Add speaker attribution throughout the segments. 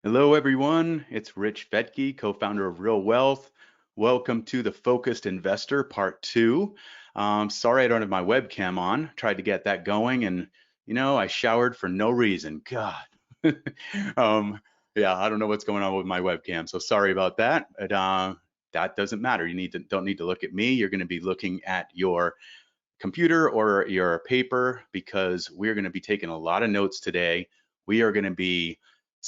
Speaker 1: Hello, everyone. It's Rich Fettke, co-founder of RealWealth. Welcome to the Focused Investor Part 2. Sorry I don't have my webcam on. Tried to get that going, and I showered for no reason. God. um, yeah, I don't know what's going on with my webcam, so sorry about that. But that doesn't matter. Don't need to look at me. You're going to be looking at your computer or your paper because we're going to be taking a lot of notes today. We are going to be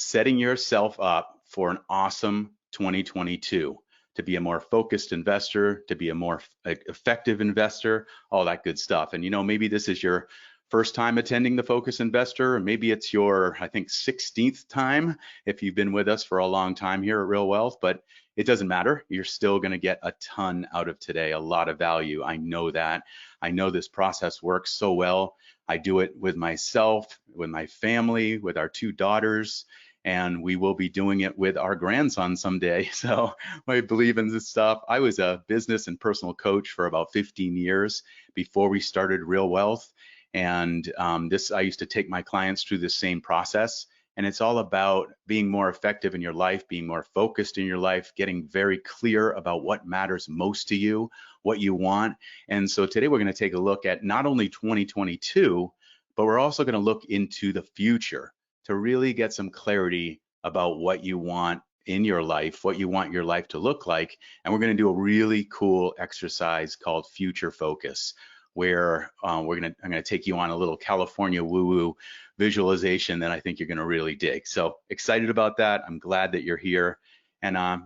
Speaker 1: setting yourself up for an awesome 2022 to be a more focused investor, to be a more effective investor, all that good stuff. And maybe this is your first time attending the Focus Investor, or maybe it's your, I think, 16th time if you've been with us for a long time here at Real Wealth, but it doesn't matter. You're still going to get a ton out of today, a lot of value. I know that. I know this process works so well. I do it with myself, with my family, with our two daughters, and we will be doing it with our grandson someday. So I believe in this stuff. I was a business and personal coach for about 15 years before we started Real Wealth. And I used to take my clients through the same process. And it's all about being more effective in your life, being more focused in your life, getting very clear about what matters most to you, what you want. And so today we're going to take a look at not only 2022, but we're also going to look into the future to really get some clarity about what you want in your life, what you want your life to look like. And we're going to do a really cool exercise called Future Focus, where I'm going to take you on a little California woo-woo visualization that I think you're going to really dig. So excited about that. I'm glad that you're here. And I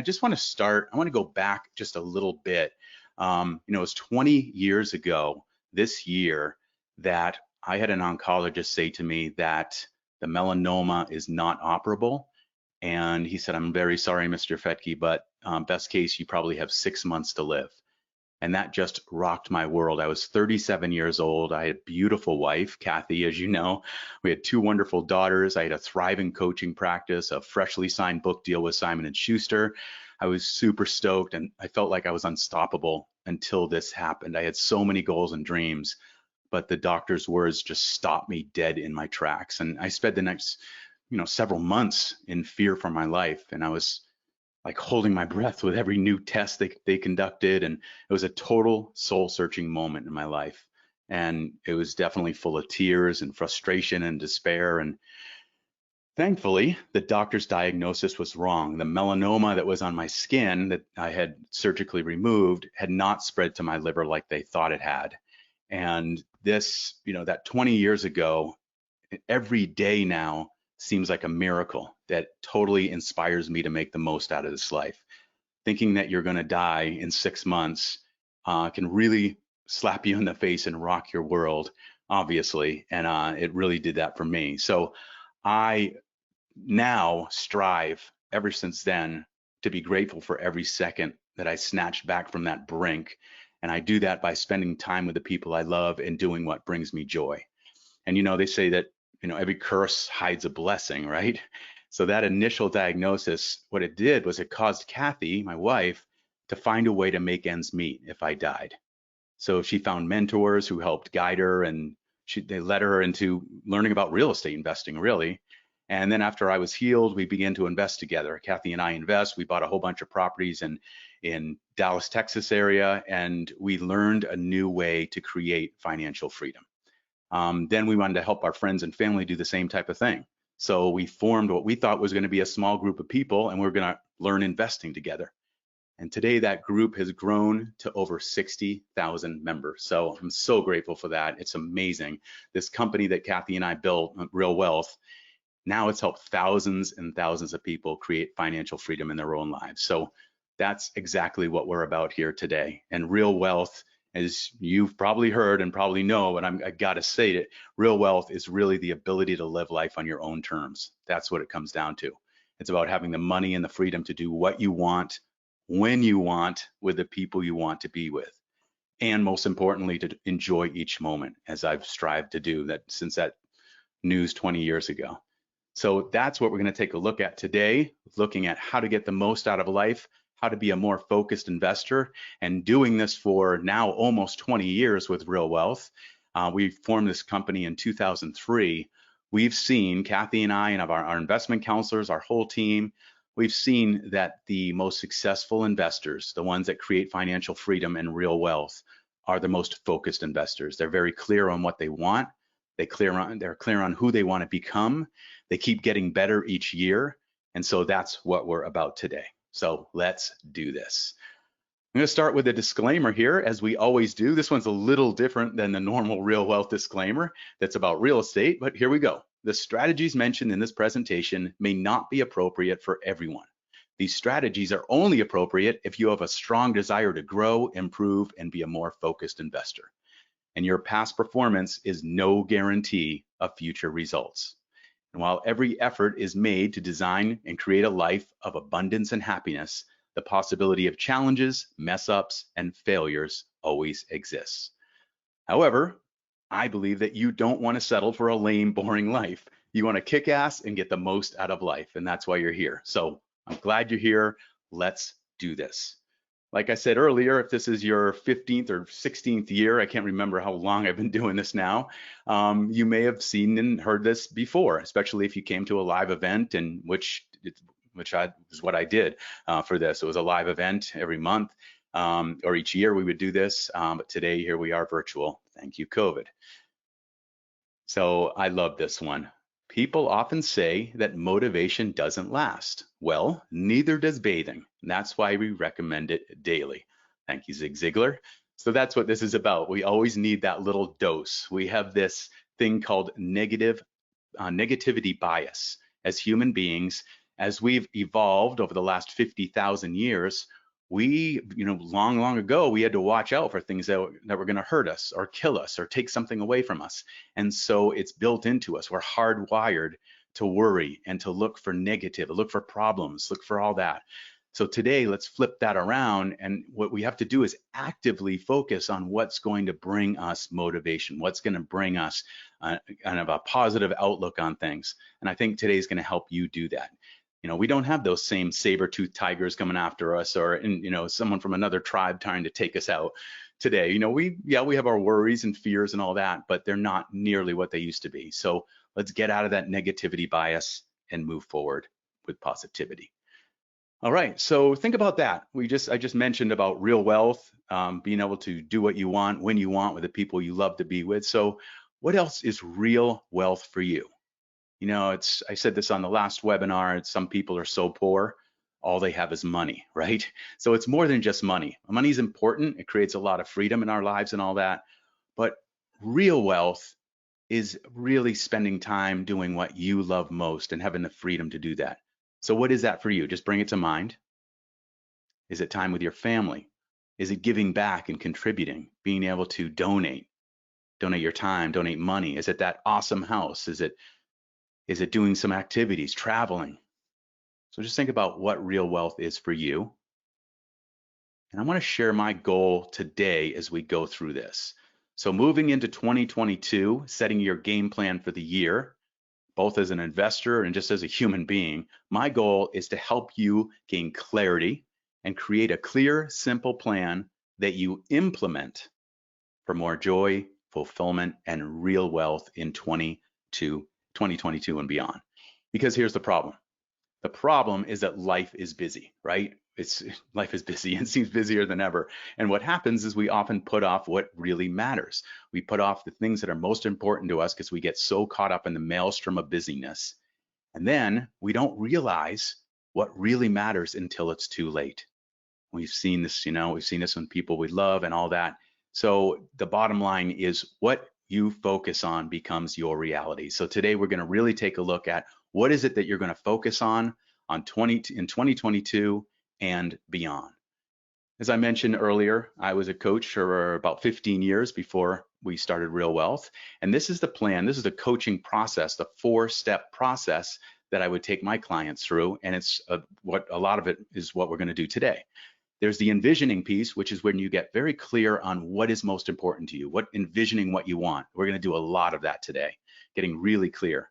Speaker 1: just want to start. I want to go back just a little bit. It was 20 years ago this year that I had an oncologist say to me that the melanoma is not operable. And he said, "I'm very sorry, Mr. Fettke, but best case, you probably have 6 months to live." And that just rocked my world. I was 37 years old. I had a beautiful wife, Kathy, as you know. We had two wonderful daughters. I had a thriving coaching practice, a freshly signed book deal with Simon & Schuster. I was super stoked, and I felt like I was unstoppable until this happened. I had so many goals and dreams, but the doctor's words just stopped me dead in my tracks. And I spent the next, several months in fear for my life. And I was like holding my breath with every new test they conducted. And it was a total soul searching moment in my life. And it was definitely full of tears and frustration and despair. And thankfully, the doctor's diagnosis was wrong. The melanoma that was on my skin that I had surgically removed had not spread to my liver like they thought it had. And this, that 20 years ago, every day now seems like a miracle that totally inspires me to make the most out of this life. Thinking that you're going to die in 6 months can really slap you in the face and rock your world, obviously. And it really did that for me. So I now strive ever since then to be grateful for every second that I snatched back from that brink. And I do that by spending time with the people I love and doing what brings me joy. And they say that every curse hides a blessing, right? So that initial diagnosis, what it did was it caused Kathy, my wife, to find a way to make ends meet if I died. So she found mentors who helped guide her, and they led her into learning about real estate investing, really. And then after I was healed, we began to invest together. Kathy and I invest. We bought a whole bunch of properties in Dallas, Texas area, and we learned a new way to create financial freedom. Then we wanted to help our friends and family do the same type of thing. So we formed what we thought was going to be a small group of people, and we're going to learn investing together. And today that group has grown to over 60,000 members. So I'm so grateful for that. It's amazing. This company that Kathy and I built, Real Wealth, now it's helped thousands and thousands of people create financial freedom in their own lives. So that's exactly what we're about here today. And Real Wealth, as you've probably heard and probably know, but I gotta say it, Real Wealth is really the ability to live life on your own terms. That's what it comes down to. It's about having the money and the freedom to do what you want, when you want, with the people you want to be with. And most importantly, to enjoy each moment, as I've strived to do that since that news 20 years ago. So that's what we're going to take a look at today, looking at how to get the most out of life, how to be a more focused investor, and doing this for now almost 20 years with Real Wealth. We formed this company in 2003 we've seen, Kathy and I and our investment counselors, our whole team, we've seen that the most successful investors, the ones that create financial freedom and real wealth, are the most focused investors. They're very clear on what they want. They're clear on who they want to become. They keep getting better each year. And so that's what we're about today. So let's do this. I'm going to start with a disclaimer here, as we always do. This one's a little different than the normal Real Wealth disclaimer that's about real estate, but here we go. The strategies mentioned in this presentation may not be appropriate for everyone. These strategies are only appropriate if you have a strong desire to grow, improve, and be a more focused investor. And your past performance is no guarantee of future results. And while every effort is made to design and create a life of abundance and happiness, the possibility of challenges, mess-ups, and failures always exists. However, I believe that you don't want to settle for a lame, boring life. You want to kick ass and get the most out of life, and that's why you're here. So I'm glad you're here. Let's do this. Like I said earlier, if this is your 15th or 16th year, I can't remember how long I've been doing this now, you may have seen and heard this before, especially if you came to a live event, in which is what I did for this. It was a live event every month or each year we would do this, but today here we are virtual. Thank you, COVID. So I love this one. People often say that motivation doesn't last. Well, neither does bathing. And that's why we recommend it daily. Thank you, Zig Ziglar. So that's what this is about. We always need that little dose. We have this thing called negativity bias as human beings. As we've evolved over the last 50,000 years, we, long ago, we had to watch out for things that were going to hurt us or kill us or take something away from us. And so it's built into us. We're hardwired to worry and to look for negative, look for problems, look for all that. So today, let's flip that around. And what we have to do is actively focus on what's going to bring us motivation, what's going to bring us kind of a positive outlook on things. And I think today's going to help you do that. We don't have those same saber-toothed tigers coming after us, or someone from another tribe trying to take us out today. We have our worries and fears and all that, but they're not nearly what they used to be. So let's get out of that negativity bias and move forward with positivity. All right, so think about that. I just mentioned about real wealth, being able to do what you want, when you want, with the people you love to be with. So what else is real wealth for you? I said this on the last webinar, some people are so poor, all they have is money, right? So it's more than just money. Money is important. It creates a lot of freedom in our lives and all that. But real wealth is really spending time doing what you love most and having the freedom to do that. So what is that for you? Just bring it to mind. Is it time with your family? Is it giving back and contributing, being able to donate your time, donate money? Is it that awesome house? Is it doing some activities, traveling? So just think about what real wealth is for you. And I want to share my goal today as we go through this. So moving into 2022, setting your game plan for the year, both as an investor and just as a human being, my goal is to help you gain clarity and create a clear, simple plan that you implement for more joy, fulfillment, and real wealth in 2022 and beyond. Because here's the problem. The problem is that life is busy, right? Life is busy and seems busier than ever. And what happens is we often put off what really matters. We put off the things that are most important to us because we get so caught up in the maelstrom of busyness. And then we don't realize what really matters until it's too late. We've seen this, we've seen this with people we love and all that. So the bottom line is what you focus on becomes your reality. So today we're going to really take a look at what is it that you're going to focus on in 2022 and beyond. As I mentioned earlier, I was a coach for about 15 years before we started Real Wealth. And this is the plan. This is the coaching process, the 4-step process that I would take my clients through. And it's what a lot of it is what we're going to do today. There's the envisioning piece, which is when you get very clear on what is most important to you, envisioning what you want. We're going to do a lot of that today, getting really clear.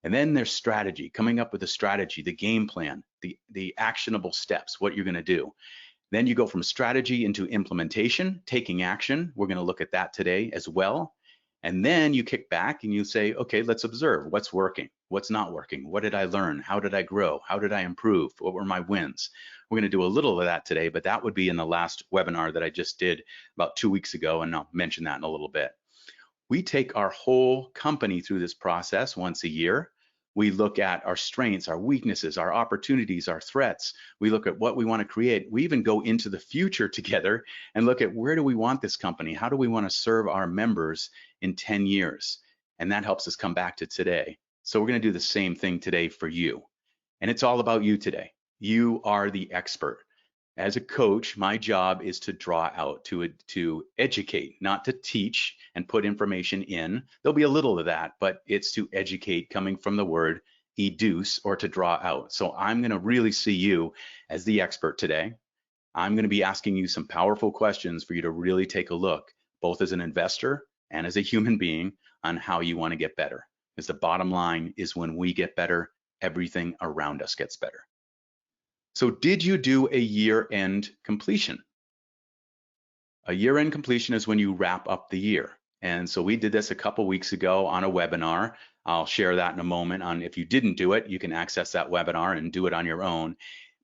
Speaker 1: And then there's strategy, coming up with a strategy, the game plan, the actionable steps, what you're going to do. Then you go from strategy into implementation, taking action. We're going to look at that today as well. And then you kick back and you say, okay, let's observe what's working, what's not working. What did I learn? How did I grow? How did I improve? What were my wins? We're going to do a little of that today, but that would be in the last webinar that I just did about 2 weeks ago, and I'll mention that in a little bit. We take our whole company through this process once a year. We look at our strengths, our weaknesses, our opportunities, our threats. We look at what we want to create. We even go into the future together and look at where do we want this company? How do we want to serve our members in 10 years? And that helps us come back to today. So we're going to do the same thing today for you. And it's all about you today. You are the expert. As a coach, my job is to draw out, to educate, not to teach and put information in. There'll be a little of that, but it's to educate, coming from the word educe, or to draw out. So I'm going to really see you as the expert today. I'm going to be asking you some powerful questions for you to really take a look, both as an investor and as a human being, on how you want to get better. Because the bottom line is, when we get better, everything around us gets better. So did you do a year-end completion? A year-end completion is when you wrap up the year. And so we did this a couple weeks ago on a webinar. I'll share that in a moment. On if you didn't do it, you can access that webinar and do it on your own.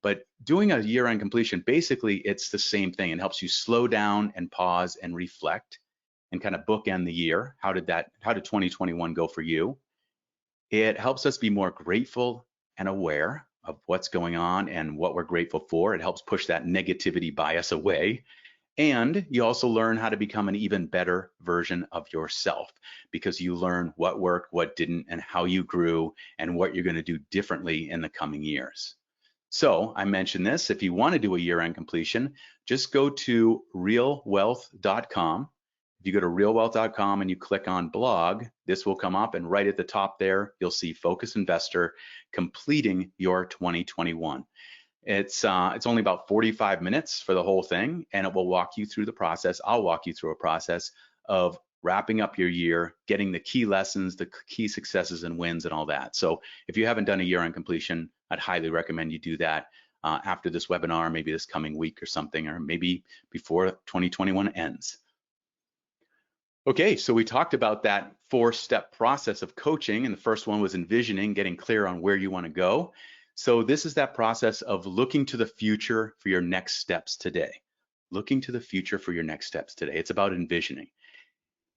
Speaker 1: But doing a year-end completion, basically it's the same thing. It helps you slow down and pause and reflect and kind of bookend the year. How did 2021 go for you? It helps us be more grateful and aware of what's going on and what we're grateful for. It helps push that negativity bias away. And you also learn how to become an even better version of yourself, because you learn what worked, what didn't, and how you grew, and what you're going to do differently in the coming years. So I mentioned this. If you want to do a year-end completion, just go to RealWealth.com. If you go to RealWealth.com and you click on blog, this will come up, and right at the top there, you'll see Focus Investor completing your 2021. It's only about 45 minutes for the whole thing, and it will walk you through the process. I'll walk you through a process of wrapping up your year, getting the key lessons, the key successes and wins and all that. So if you haven't done a year-end completion, I'd highly recommend you do that after this webinar, maybe this coming week or something, or maybe before 2021 ends. Okay, so we talked about that 4-step process of coaching, and the first one was envisioning, getting clear on where you want to go. So this is that process of looking to the future for your next steps today. Looking to the future for your next steps today. It's about envisioning.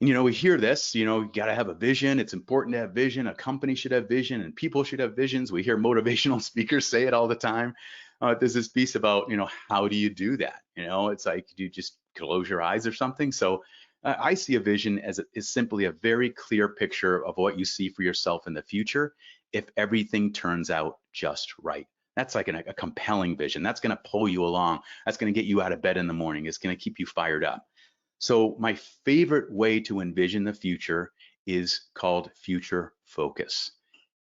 Speaker 1: And, we hear this, you got to have a vision. It's important to have vision. A company should have vision, and people should have visions. We hear motivational speakers say it all the time. There's this piece about, how do you do that? It's like, do you just close your eyes or something? So I see a vision as simply a very clear picture of what you see for yourself in the future if everything turns out just right. That's like a compelling vision. That's going to pull you along. That's going to get you out of bed in the morning. It's going to keep you fired up. So my favorite way to envision the future is called future focus.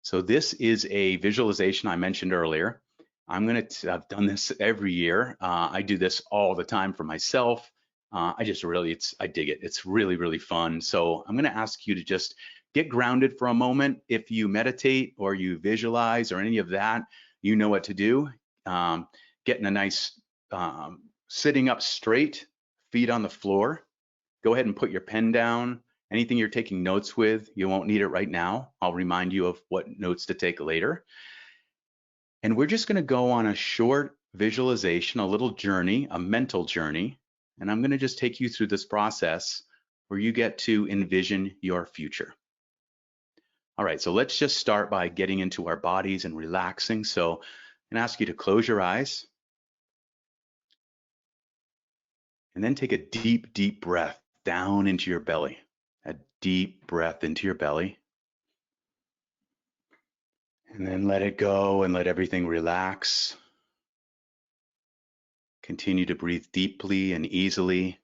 Speaker 1: So this is a visualization I mentioned earlier. I've done this every year. I do this all the time for myself. I dig it. It's really, really fun. So I'm going to ask you to just get grounded for a moment. If you meditate or you visualize or any of that, you know what to do. Getting a nice sitting up straight, feet on the floor. Go ahead and put your pen down. Anything you're taking notes with, you won't need it right now. I'll remind you of what notes to take later. And we're just going to go on a short visualization, a little journey, a mental journey. And I'm going to just take you through this process where you get to envision your future. All right, so let's just start by getting into our bodies and relaxing. So I'm going to ask you to close your eyes and then take a deep, deep breath down into your belly. A deep breath into your belly. And then let it go and let everything relax. Continue to breathe deeply and easily.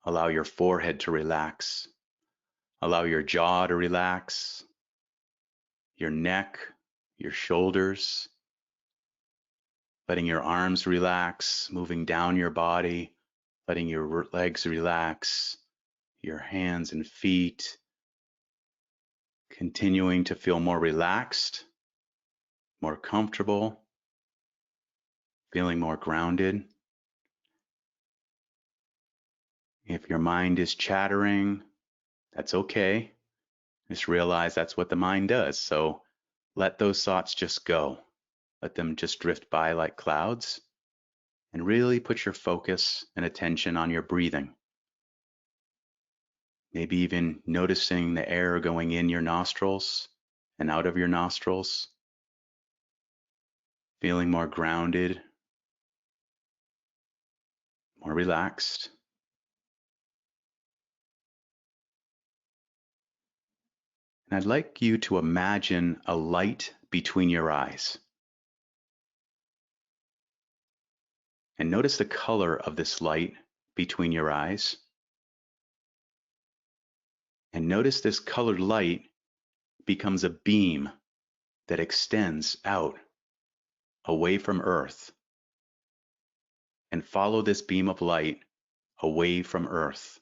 Speaker 1: Allow your forehead to relax. Allow your jaw to relax. Your neck, your shoulders. Letting your arms relax, moving down your body. Letting your legs relax. Your hands and feet. Continuing to feel more relaxed, more comfortable. Feeling more grounded. If your mind is chattering, That's okay. Just realize that's what the mind does. So let those thoughts just go. Let them just drift by like clouds, and really put your focus and attention on your breathing. Maybe even noticing the air going in your nostrils and out of your nostrils, feeling more grounded, more relaxed. And I'd like you to imagine a light between your eyes. And notice the color of this light between your eyes. And notice this colored light becomes a beam that extends out away from Earth. And follow this beam of light away from Earth,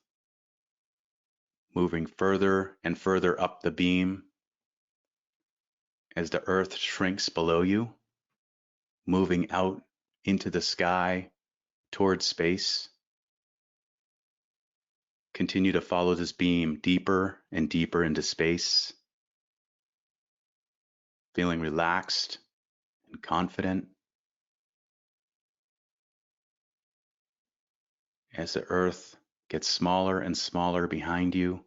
Speaker 1: moving further and further up the beam as the Earth shrinks below you, moving out into the sky towards space. Continue to follow this beam deeper and deeper into space, feeling relaxed and confident as the Earth gets smaller and smaller behind you,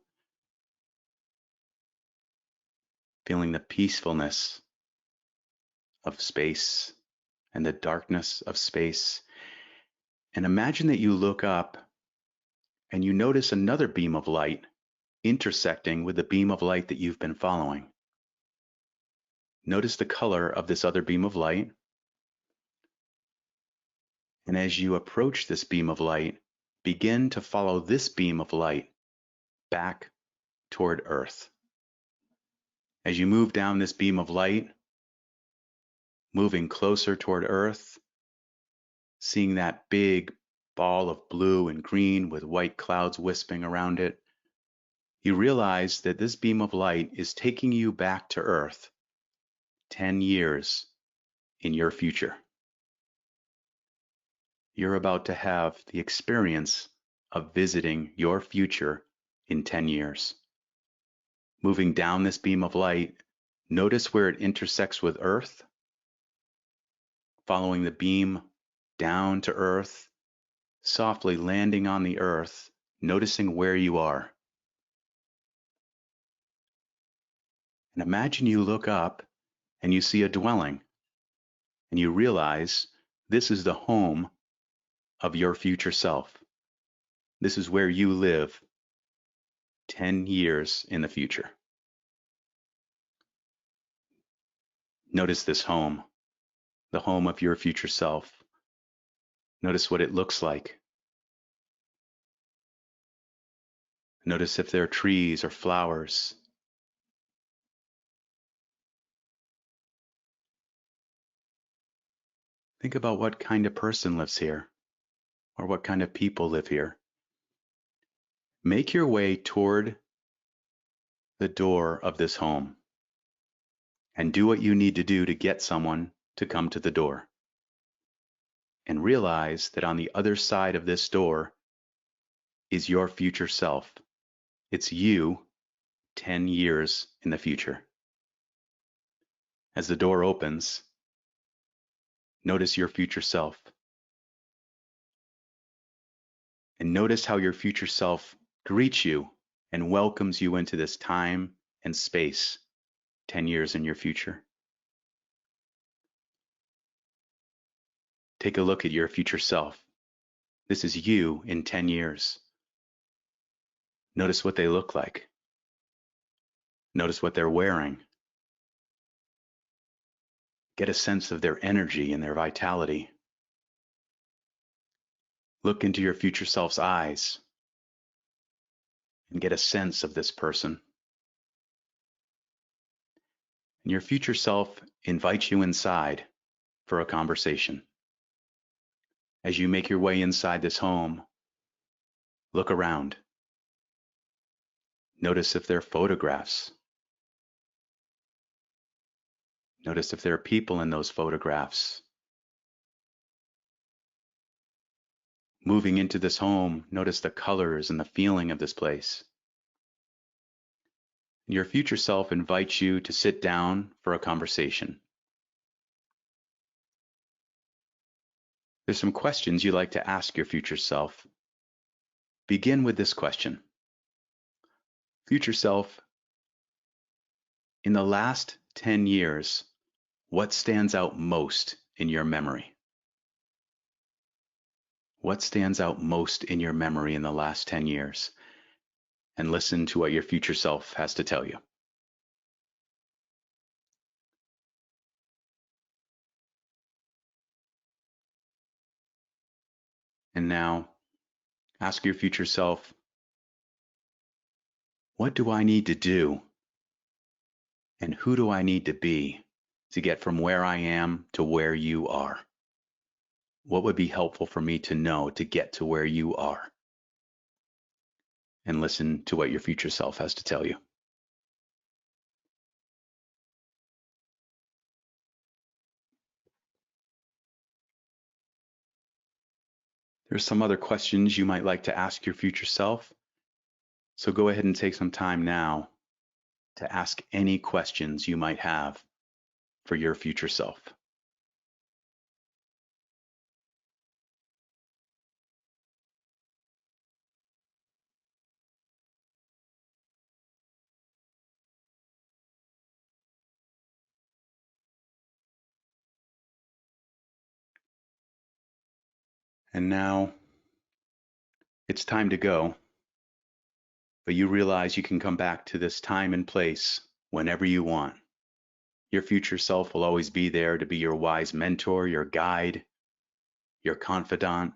Speaker 1: feeling the peacefulness of space and the darkness of space. And imagine that you look up and you notice another beam of light intersecting with the beam of light that you've been following. Notice the color of this other beam of light. And as you approach this beam of light, begin to follow this beam of light back toward Earth. As you move down this beam of light, moving closer toward Earth, seeing that big ball of blue and green with white clouds wisping around it, you realize that this beam of light is taking you back to Earth 10 years in your future. You're about to have the experience of visiting your future in 10 years. Moving down this beam of light, notice where it intersects with Earth, following the beam down to Earth, softly landing on the Earth, noticing where you are. And imagine you look up and you see a dwelling, and you realize this is the home of your future self. This is where you live 10 years in the future. Notice this home, the home of your future self. Notice what it looks like. Notice if there are trees or flowers. Think about what kind of person lives here, or what kind of people live here. Make your way toward the door of this home and do what you need to do to get someone to come to the door. And realize that on the other side of this door is your future self. It's you 10 years in the future. As the door opens, notice your future self. And notice how your future self greets you and welcomes you into this time and space 10 years in your future. Take a look at your future self. This is you in 10 years. Notice what they look like. Notice what they're wearing. Get a sense of their energy and their vitality. Look into your future self's eyes and get a sense of this person. And your future self invites you inside for a conversation. As you make your way inside this home, look around. Notice if there are photographs. Notice if there are people in those photographs. Moving into this home, notice the colors and the feeling of this place. Your future self invites you to sit down for a conversation. There's some questions you'd like to ask your future self. Begin with this question. Future self, in the last 10 years, what stands out most in your memory? What stands out most in your memory in the last 10 years? And listen to what your future self has to tell you. And now, ask your future self, what do I need to do? And who do I need to be to get from where I am to where you are? What would be helpful for me to know to get to where you are? And listen to what your future self has to tell you. There's some other questions you might like to ask your future self. So go ahead and take some time now to ask any questions you might have for your future self. And now it's time to go, but you realize you can come back to this time and place whenever you want. Your future self will always be there to be your wise mentor, your guide, your confidant.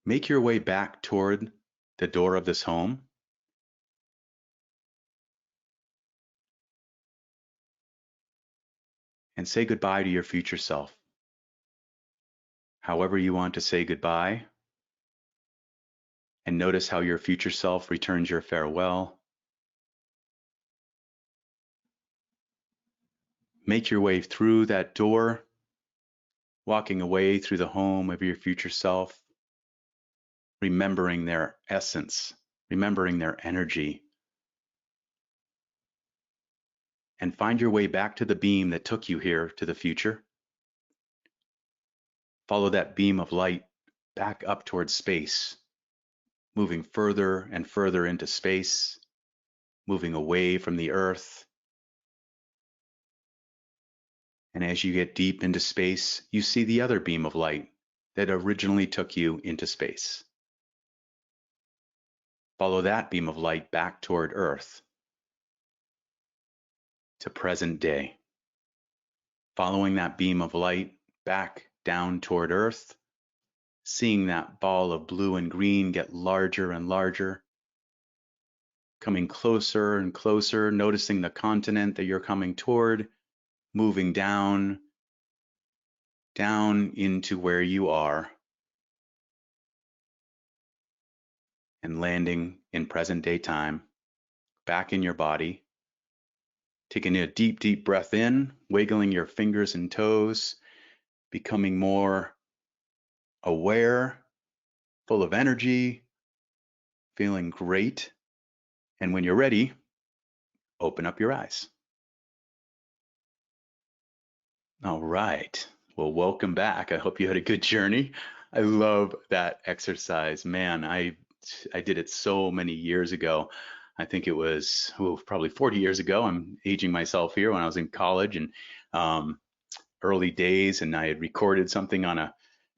Speaker 1: Make your way back toward the door of this home. And say goodbye to your future self. However you want to say goodbye. And notice how your future self returns your farewell. Make your way through that door, walking away through the home of your future self, remembering their essence, remembering their energy. And find your way back to the beam that took you here to the future. Follow that beam of light back up towards space, moving further and further into space, moving away from the earth. And as you get deep into space, you see the other beam of light that originally took you into space. Follow that beam of light back toward Earth, to present day. Following that beam of light back down toward Earth, seeing that ball of blue and green get larger and larger, coming closer and closer, noticing the continent that you're coming toward, moving down into where you are, and landing in present day time, back in your body, taking a deep, deep breath in, wiggling your fingers and toes, becoming more aware, full of energy, feeling great. And when you're ready, open up your eyes. All right. Well, welcome back. I hope you had a good journey. I love that exercise. Man, I did it so many years ago. I think it was probably 40 years ago. I'm aging myself here, when I was in college and early days, and I had recorded something on a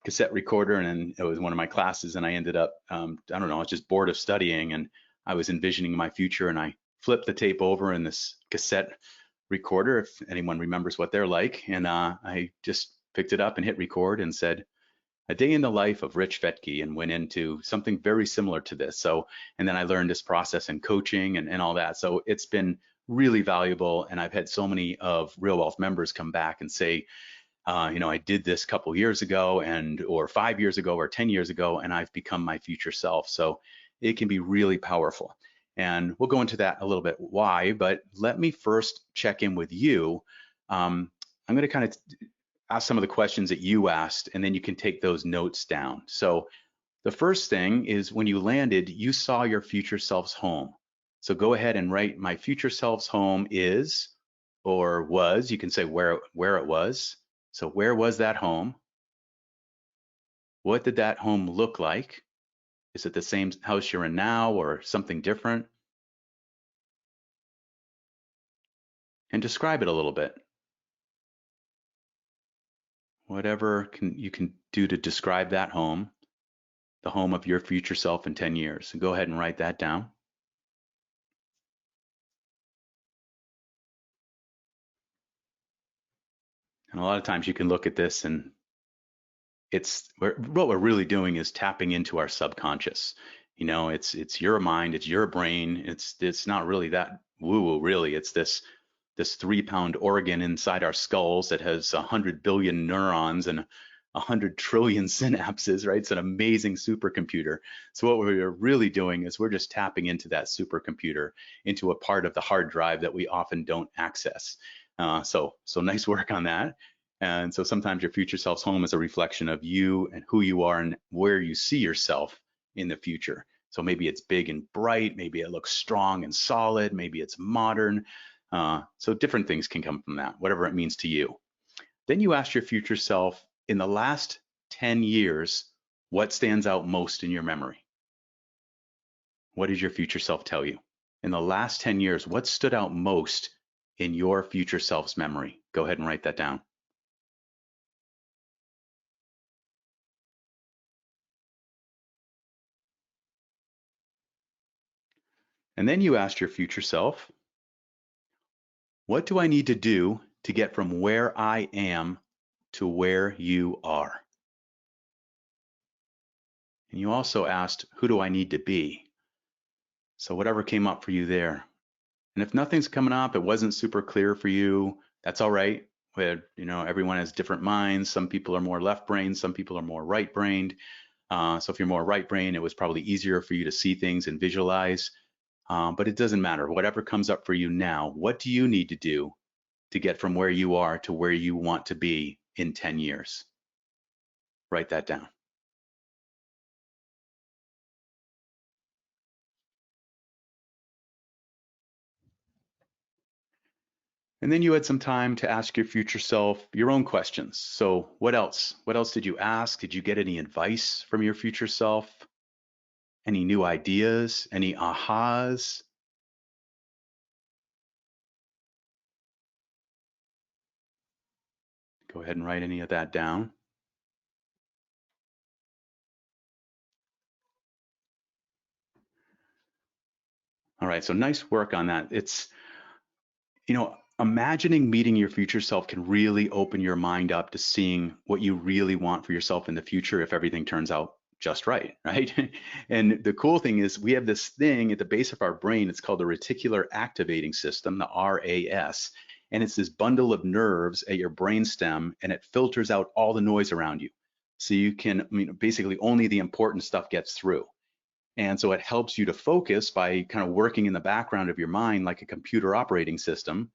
Speaker 1: cassette recorder, and it was one of my classes, and I ended up, I don't know, I was just bored of studying, and I was envisioning my future, and I flipped the tape over in this cassette recorder, if anyone remembers what they're like, and I just picked it up and hit record and said, "A day in the life of Rich Fettke," and went into something very similar to this. So, and then I learned this process in coaching and all that. So it's been really valuable. And I've had so many of RealWealth members come back and say, I did this a couple years ago, or 5 years ago, or 10 years ago, and I've become my future self. So it can be really powerful. And we'll go into that a little bit why, but let me first check in with you. I'm going to kind of ask some of the questions that you asked, and then you can take those notes down. So The first thing is when you landed, you saw your future self's home. So go ahead and write my future self's home is or was. You can say where it was. So where was that home? What did that home look like? Is it the same house you're in now or something different? And describe it a little bit. Whatever you can do to describe that home, the home of your future self in 10 years. So go ahead and write that down. And a lot of times you can look at this and what we're really doing is tapping into our subconscious. It's your mind, it's your brain. It's not really that woo-woo, really. It's this 3-pound organ inside our skulls that has 100 billion neurons and 100 trillion synapses, right? It's an amazing supercomputer. So what we're really doing is we're just tapping into that supercomputer, into a part of the hard drive that we often don't access. So nice work on that. And so sometimes your future self's home is a reflection of you and who you are and where you see yourself in the future. So maybe it's big and bright, maybe it looks strong and solid, maybe it's modern. So different things can come from that, whatever it means to you. Then you ask your future self, in the last 10 years, what stands out most in your memory? What did your future self tell you? In the last 10 years, what stood out most in your future self's memory? Go ahead and write that down. And then you ask your future self, what do I need to do to get from where I am to where you are? And you also asked, who do I need to be? So whatever came up for you there. And if nothing's coming up, it wasn't super clear for you, that's all right. Everyone has different minds. Some people are more left-brained, some people are more right-brained. So if you're more right-brained, it was probably easier for you to see things and visualize. But it doesn't matter. Whatever comes up for you now, what do you need to do to get from where you are to where you want to be in 10 years? Write that down. And then you had some time to ask your future self your own questions. So what else? What else did you ask? Did you get any advice from your future self? Any new ideas? Any ahas? Go ahead and write any of that down. All right, so nice work on that. Imagining meeting your future self can really open your mind up to seeing what you really want for yourself in the future if everything turns out just right, right? And the cool thing is we have this thing at the base of our brain. It's called the reticular activating system, the RAS. And it's this bundle of nerves at your brainstem, and it filters out all the noise around you. So you can, basically only the important stuff gets through. And so it helps you to focus by kind of working in the background of your mind like a computer operating system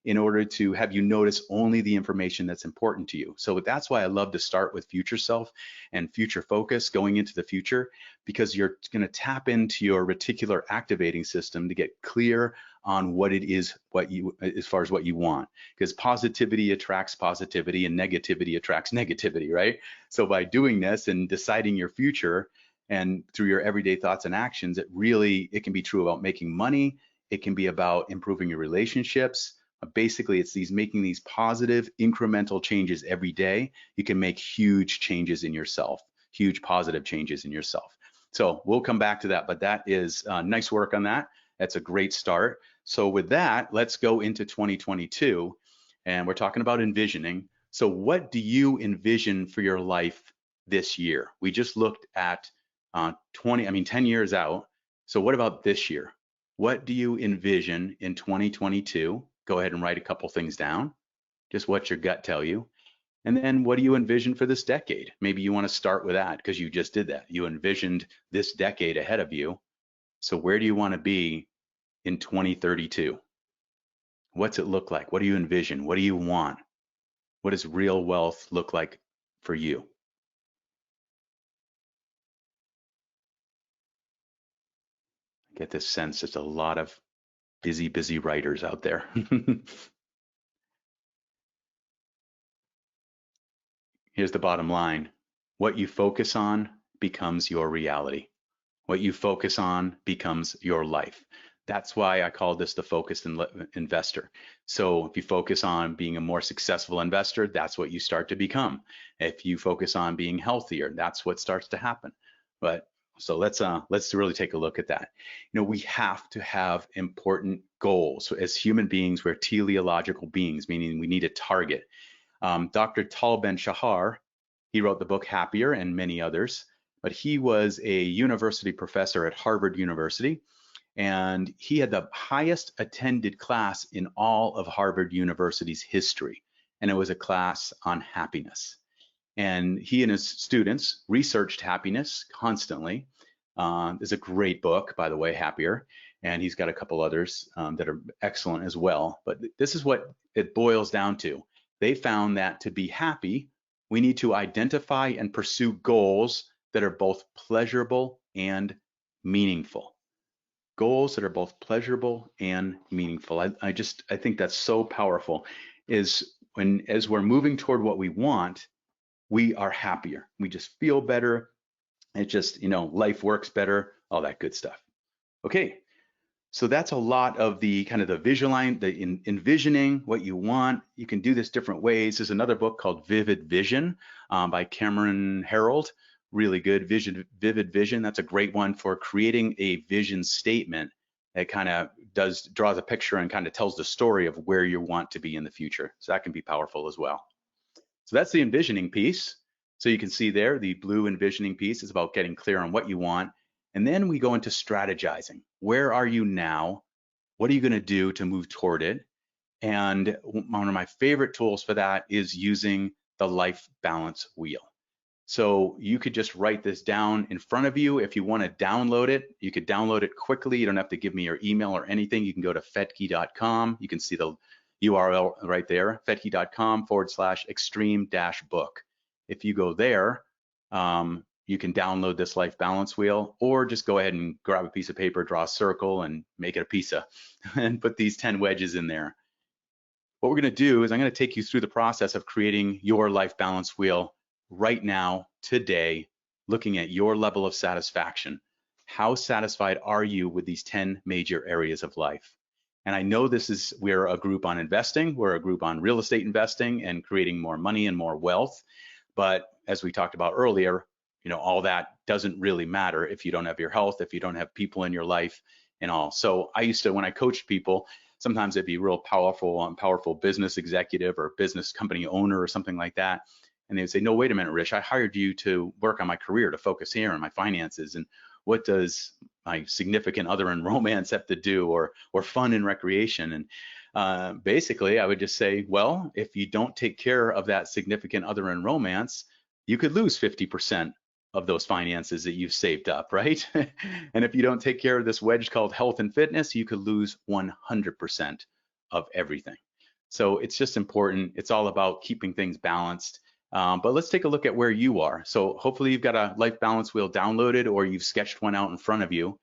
Speaker 1: in order to have you notice only the information that's important to you. So that's why I love to start with future self and future focus going into the future, because you're going to tap into your reticular activating system to get clear on what it is, as far as what you want, because positivity attracts positivity and negativity attracts negativity, right? So by doing this and deciding your future, and through your everyday thoughts and actions, it can be true about making money. It can be about improving your relationships. Basically, it's making these positive incremental changes every day. You can make huge changes in yourself, huge positive changes in yourself. So we'll come back to that, but that is nice work on that. That's a great start. So with that, let's go into 2022, and we're talking about envisioning. So what do you envision for your life this year? We just looked at 10 years out. So what about this year? What do you envision in 2022? Go ahead and write a couple things down, just what your gut tell you. And then what do you envision for this decade? Maybe you want to start with that because you just did that. You envisioned this decade ahead of you. So where do you want to be in 2032? What's it look like? What do you envision? What do you want? What does real wealth look like for you? I get this sense there's a lot of busy writers out there. Here's the bottom line. What you focus on becomes your reality. What you focus on becomes your life. That's why I call this the focused investor. So if you focus on being a more successful investor, that's what you start to become. If you focus on being healthier, that's what starts to happen. But so let's really take a look at that. You know, we have to have important goals. So as human beings, we're teleological beings, meaning we need a target. Dr. Tal Ben-Shahar, he wrote the book Happier and many others, but he was a university professor at Harvard University, and he had the highest attended class in all of Harvard University's history, and it was a class on happiness. And he and his students researched happiness constantly. It's a great book, by the way, Happier, and he's got a couple others that are excellent as well. But this is what it boils down to. They found that to be happy, we need to identify and pursue goals that are both pleasurable and meaningful. Goals that are both pleasurable and meaningful. I think that's so powerful. Is when as we're moving toward what we want, we are happier. We just feel better. It just, life works better, all that good stuff. Okay, so that's a lot of the kind of the visualizing, the envisioning what you want. You can do this different ways. There's another book called Vivid Vision by Cameron Herold. Really good. Vivid Vision. That's a great one for creating a vision statement that kind of draws a picture and kind of tells the story of where you want to be in the future. So that can be powerful as well. So that's the envisioning piece. So you can see there, the blue envisioning piece is about getting clear on what you want. And then we go into strategizing. Where are you now? What are you going to do to move toward it? And one of my favorite tools for that is using the life balance wheel. So you could just write this down in front of you. If you want to download it, you could download it quickly. You don't have to give me your email or anything. You can go to fettke.com. You can see the URL right there, fettke.com/extreme-book. If you go there, you can download this life balance wheel, or just go ahead and grab a piece of paper, draw a circle, and make it a pizza, and put these 10 wedges in there. What we're going to do is I'm going to take you through the process of creating your life balance wheel right now, today, looking at your level of satisfaction. How satisfied are you with these 10 major areas of life? And I know we're a group on investing, we're a group on real estate investing and creating more money and more wealth. But as we talked about earlier, all that doesn't really matter if you don't have your health, if you don't have people in your life and all. So I used to, when I coached people, sometimes it'd be real powerful business executive or business company owner or something like that. And they would say, no, wait a minute, Rich, I hired you to work on my career, to focus here on my finances. And what does my significant other in romance have to do, or fun and recreation? And basically, I would just say, well, if you don't take care of that significant other in romance, you could lose 50% of those finances that you've saved up, right? And if you don't take care of this wedge called health and fitness, you could lose 100% of everything. So it's just important. It's all about keeping things balanced. But let's take a look at where you are. So hopefully you've got a life balance wheel downloaded, or you've sketched one out in front of you.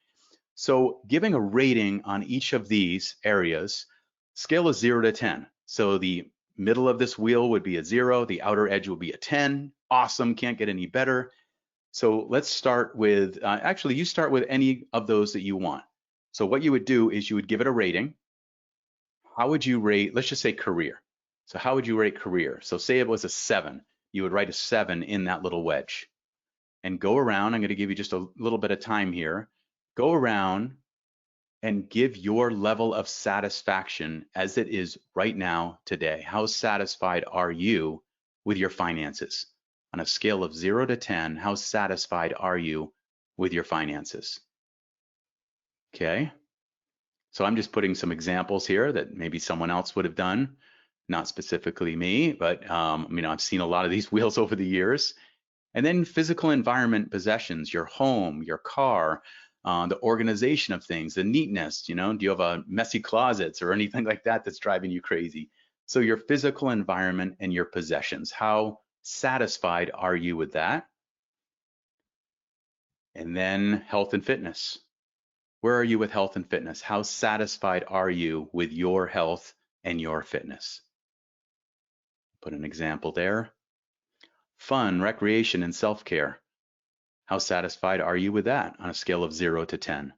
Speaker 1: So giving a rating on each of these areas, scale is 0 to 10. So the middle of this wheel would be a 0, the outer edge will be a 10. Awesome, can't get any better. So let's start with, actually you start with any of those that you want. So what you would do is you would give it a rating. How would you rate, let's just say career. So how would you rate career? So say it was a 7, you would write a 7 in that little wedge. And go around, I'm going to give you just a little bit of time here. Go around and give your level of satisfaction as it is right now today. How satisfied are you with your finances? On a scale of 0 to 10, how satisfied are you with your finances? Okay. So I'm just putting some examples here that maybe someone else would have done, not specifically me, but I've seen a lot of these wheels over the years. And then physical environment possessions, your home, your car, the organization of things, the neatness, do you have a messy closets or anything like that that's driving you crazy? So your physical environment and your possessions, how satisfied are you with that? And then health and fitness. Where are you with health and fitness? How satisfied are you with your health and your fitness? Put an example there. Fun, recreation, and self-care. How satisfied are you with that on a scale of 0 to 10?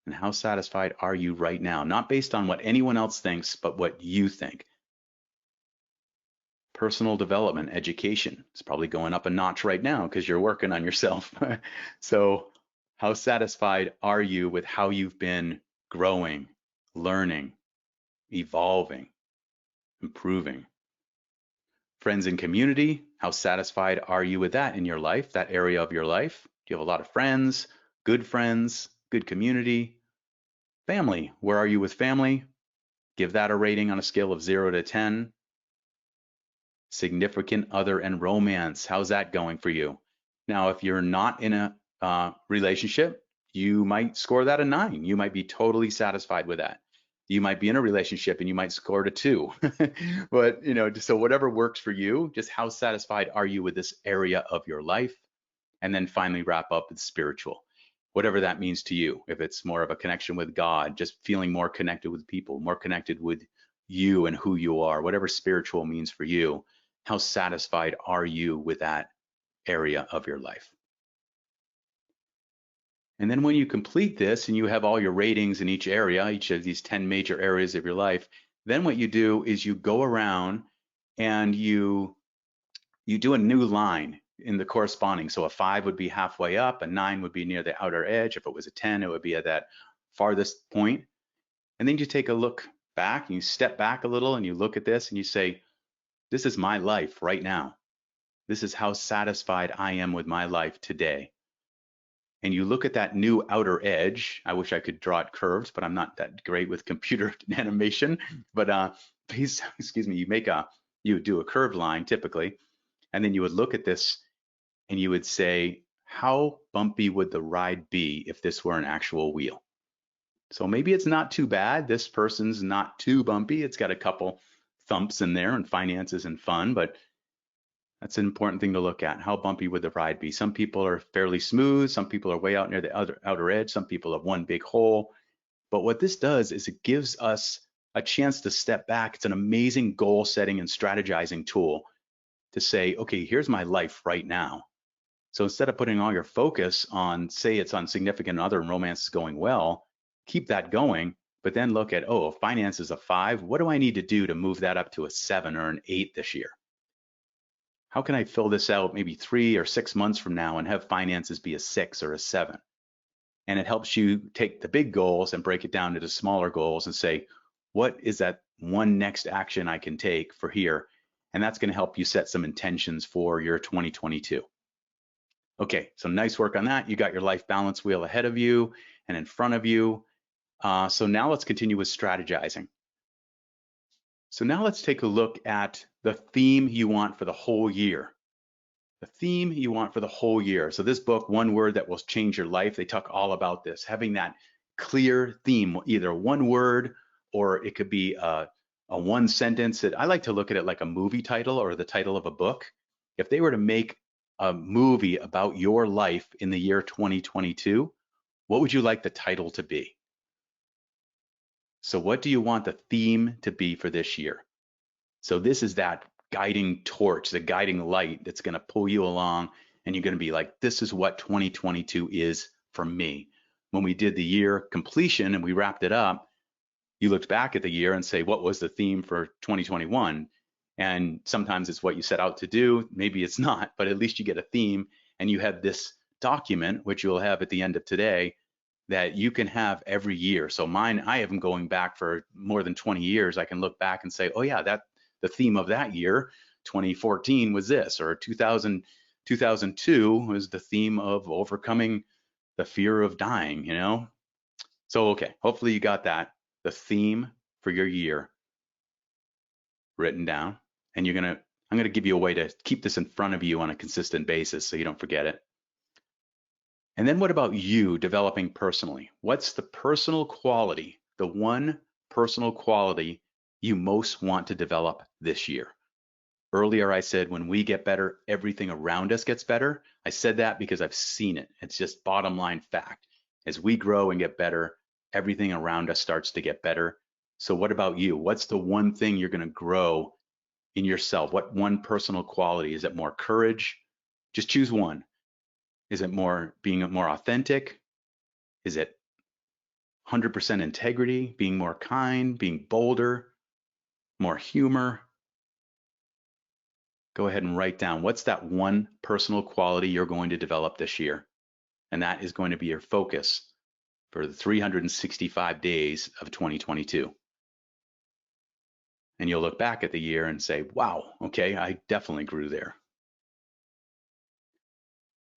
Speaker 1: And how satisfied are you right now? Not based on what anyone else thinks, but what you think. Personal development, education. It's probably going up a notch right now because you're working on yourself. So how satisfied are you with how you've been growing, learning, evolving, improving? Friends and community, how satisfied are you with that in your life, that area of your life? Do you have a lot of friends, good community? Family, where are you with family? Give that a rating on a scale of 0 to 10. Significant other and romance, how's that going for you? Now, if you're not in a relationship, you might score that a 9. You might be totally satisfied with that. You might be in a relationship and you might score it a 2. But, so whatever works for you, just how satisfied are you with this area of your life? And then finally wrap up with spiritual, whatever that means to you. If it's more of a connection with God, just feeling more connected with people, more connected with you and who you are, whatever spiritual means for you, how satisfied are you with that area of your life? And then when you complete this and you have all your ratings in each area, each of these 10 major areas of your life, then what you do is you go around and you do a new line in the corresponding. So a 5 would be halfway up, a 9 would be near the outer edge. If it was a 10, it would be at that farthest point. And then you take a look back and you step back a little and you look at this and you say, this is my life right now. This is how satisfied I am with my life today. And you look at that new outer edge. I wish I could draw it curved, but I'm not that great with computer animation. But please, excuse me, you do a curved line typically, and then you would look at this and you would say, how bumpy would the ride be if this were an actual wheel? So maybe it's not too bad. This person's not too bumpy. It's got a couple thumps in there and finances and fun, but that's an important thing to look at. How bumpy would the ride be? Some people are fairly smooth. Some people are way out near the outer edge. Some people have one big hole. But what this does is it gives us a chance to step back. It's an amazing goal setting and strategizing tool to say, okay, here's my life right now. So instead of putting all your focus on, say it's on significant other and romance is going well, keep that going, but then look at, oh, finance is a 5. What do I need to do to move that up to a 7 or an 8 this year? How can I fill this out maybe 3 or 6 months from now and have finances be a 6 or a 7? And it helps you take the big goals and break it down into smaller goals and say, what is that one next action I can take for here? And that's going to help you set some intentions for your 2022. Okay, so nice work on that. You got your life balance wheel ahead of you and in front of you. So now let's continue with strategizing. So now let's take a look at the theme you want for the whole year. The theme you want for the whole year. So this book, One Word That Will Change Your Life, they talk all about this, having that clear theme, either one word or it could be a one sentence. I like to look at it like a movie title or the title of a book. If they were to make a movie about your life in the year 2022, what would you like the title to be? So what do you want the theme to be for this year? So this is that guiding torch, the guiding light that's going to pull you along, and you're going to be like, this is what 2022 is for me. When we did the year completion and we wrapped it up, you looked back at the year and say, what was the theme for 2021? And sometimes it's what you set out to do. Maybe it's not, but at least you get a theme and you have this document, which you'll have at the end of today, that you can have every year. So mine, I have them going back for more than 20 years. I can look back and say, oh yeah, the theme of that year, 2014 was this, or 2002 was the theme of overcoming the fear of dying, So, okay, hopefully you got that, the theme for your year written down, and I'm gonna give you a way to keep this in front of you on a consistent basis so you don't forget it. And then what about you developing personally? What's the personal quality, the one personal quality you most want to develop this year? Earlier, I said when we get better, everything around us gets better. I said that because I've seen it. It's just bottom line fact. As we grow and get better, everything around us starts to get better. So what about you? What's the one thing you're going to grow in yourself? What one personal quality? Is it more courage? Just choose one. Is it more being more authentic? Is it 100% integrity, being more kind, being bolder, more humor? Go ahead and write down what's that one personal quality you're going to develop this year. And that is going to be your focus for the 365 days of 2022. And you'll look back at the year and say, wow, okay, I definitely grew there.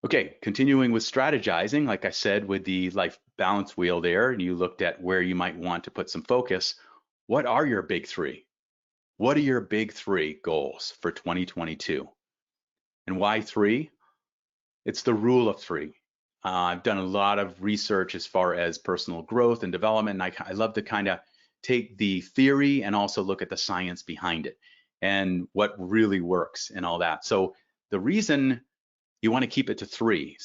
Speaker 1: Okay, continuing with strategizing, like I said, with the life balance wheel there, and you looked at where you might want to put some focus. What are your big three? What are your big three goals for 2022? And why three? It's the rule of three. I've done a lot of research as far as personal growth and development, and I love to kind of take the theory and also look at the science behind it and what really works and all that. So the reason you want to keep it to three,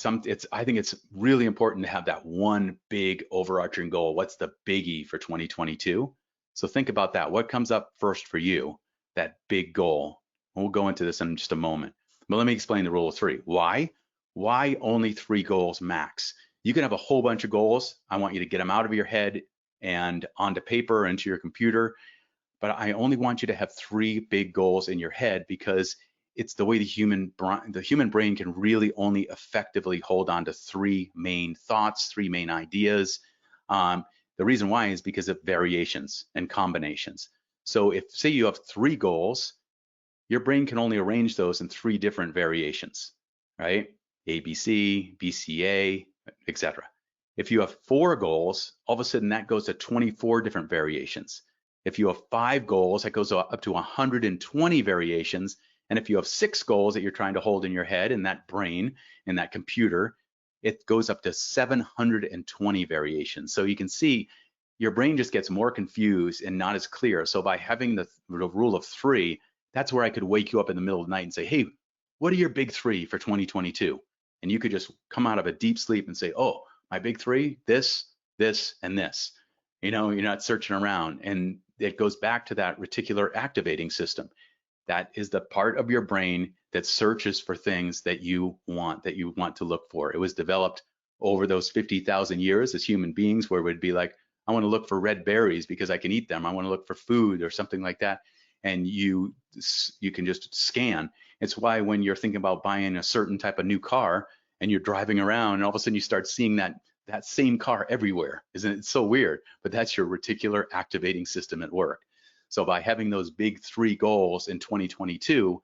Speaker 1: I think it's really important to have that one big overarching goal. What's the biggie for 2022? So think about that. What comes up first for you, that big goal? And we'll go into this in just a moment. But let me explain the rule of three. Why? Why only 3 goals max? You can have a whole bunch of goals. I want you to get them out of your head and onto paper, into your computer. But I only want you to have 3 big goals in your head because it's the way the human brain can really only effectively hold on to 3 main thoughts, 3 main ideas. The reason why is because of variations and combinations. So if, say, you have 3 goals, your brain can only arrange those in 3 different variations, right? ABC, BCA, etc. If you have 4 goals, all of a sudden that goes to 24 different variations. If you have 5 goals, that goes up to 120 variations. And if you have 6 goals that you're trying to hold in your head, in that brain, in that computer, it goes up to 720 variations. So you can see your brain just gets more confused and not as clear. So by having the rule of 3, that's where I could wake you up in the middle of the night and say, hey, what are your big 3 for 2022? And you could just come out of a deep sleep and say, oh, my big 3, this, this, and this. You know, you're not searching around. And it goes back to that reticular activating system. That is the part of your brain that searches for things that you want to look for. It was developed over those 50,000 years as human beings, where it would be like, I want to look for red berries because I can eat them. I want to look for food or something like that. And you can just scan. It's why when you're thinking about buying a certain type of new car and you're driving around and all of a sudden you start seeing that same car everywhere. Isn't it so weird? But that's your reticular activating system at work. So by having those big 3 goals in 2022,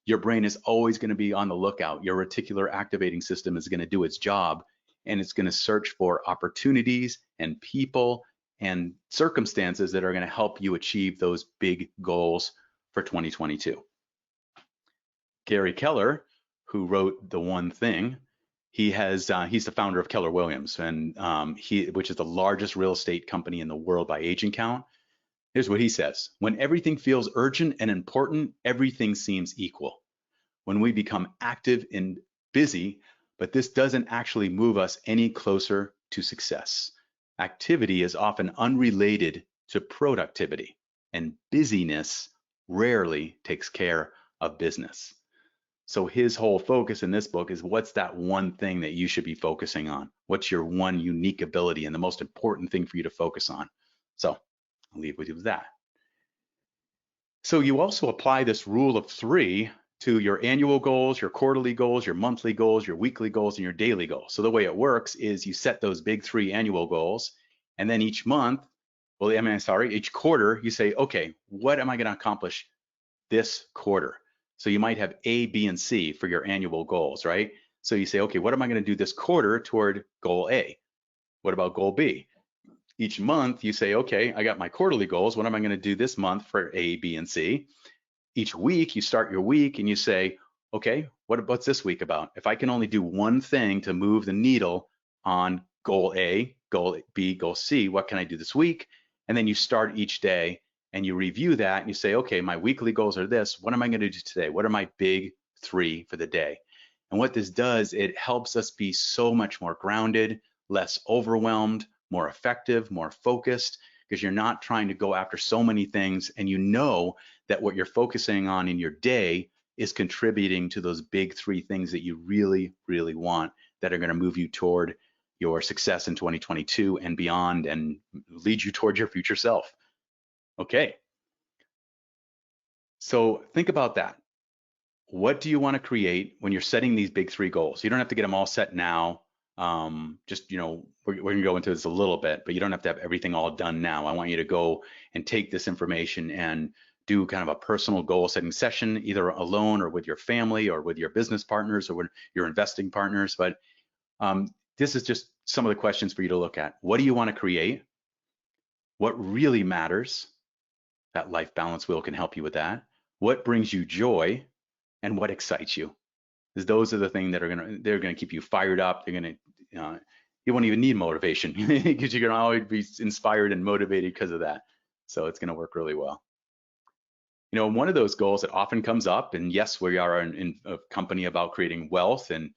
Speaker 1: your brain is always going to be on the lookout. Your reticular activating system is going to do its job, and it's going to search for opportunities and people and circumstances that are going to help you achieve those big goals for 2022. Gary Keller, who wrote The One Thing, he's the founder of Keller Williams, and which is the largest real estate company in the world by agent count. Here's what he says: when everything feels urgent and important, everything seems equal. When we become active and busy, but this doesn't actually move us any closer to success. Activity is often unrelated to productivity, and busyness rarely takes care of business. So his whole focus in this book is, what's that one thing that you should be focusing on? What's your one unique ability and the most important thing for you to focus on? So I'll leave with you with that. So you also apply this rule of 3 to your annual goals, your quarterly goals, your monthly goals, your weekly goals, and your daily goals. So the way it works is you set those big 3 annual goals, and then each quarter, you say, okay, what am I going to accomplish this quarter? So you might have A, B, and C for your annual goals, right? So you say, okay, what am I going to do this quarter toward goal A? What about goal B? Each month you say, okay, I got my quarterly goals. What am I going to do this month for A, B, and C? Each week you start your week and you say, okay, what's this week about? If I can only do one thing to move the needle on goal A, goal B, goal C, what can I do this week? And then you start each day and you review that and you say, okay, my weekly goals are this. What am I going to do today? What are my big 3 for the day? And what this does, it helps us be so much more grounded, less overwhelmed, more effective, more focused, because you're not trying to go after so many things, and you know that what you're focusing on in your day is contributing to those big three things that you really, really want, that are going to move you toward your success in 2022 and beyond, and lead you toward your future self. Okay. So think about that. What do you want to create when you're setting these big three goals? You don't have to get them all set now. Just, we're going to go into this a little bit, but you don't have to have everything all done now. I want you to go and take this information and do kind of a personal goal setting session, either alone or with your family or with your business partners or with your investing partners. But this is just some of the questions for you to look at. What do you want to create? What really matters? That life balance wheel can help you with that. What brings you joy? And what excites you? Because those are the things that they're gonna keep you fired up. You won't even need motivation because you're gonna always be inspired and motivated because of that. So it's gonna work really well. One of those goals that often comes up, and yes, we are in a company about creating wealth and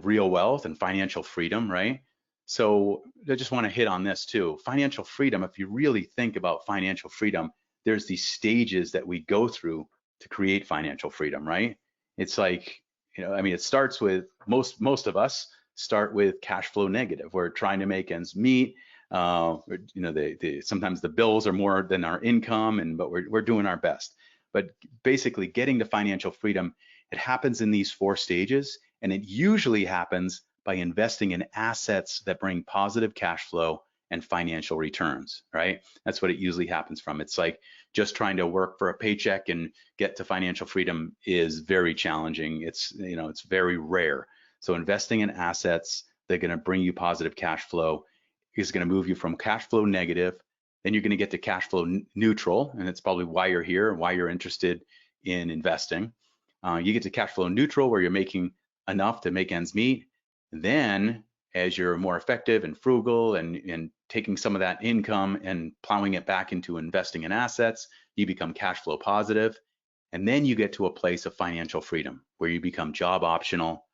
Speaker 1: real wealth and financial freedom, right? So I just want to hit on this too. Financial freedom, if you really think about financial freedom, there's these stages that we go through to create financial freedom, right? It's like, it starts with most of us start with cash flow negative. We're trying to make ends meet. Sometimes the bills are more than our income, but we're doing our best. But basically, getting to financial freedom, it happens in these 4 stages, and it usually happens by investing in assets that bring positive cash flow and financial returns, right? That's what it usually happens from. It's like just trying to work for a paycheck and get to financial freedom is very challenging. It's very rare. So investing in assets that are going to bring you positive cash flow is going to move you from cash flow negative, then you're going to get to cash flow neutral, and it's probably why you're here and why you're interested in investing. You get to cash flow neutral where you're making enough to make ends meet. Then as you're more effective and frugal and taking some of that income and plowing it back into investing in assets, you become cash flow positive. And then you get to a place of financial freedom where you become job optional.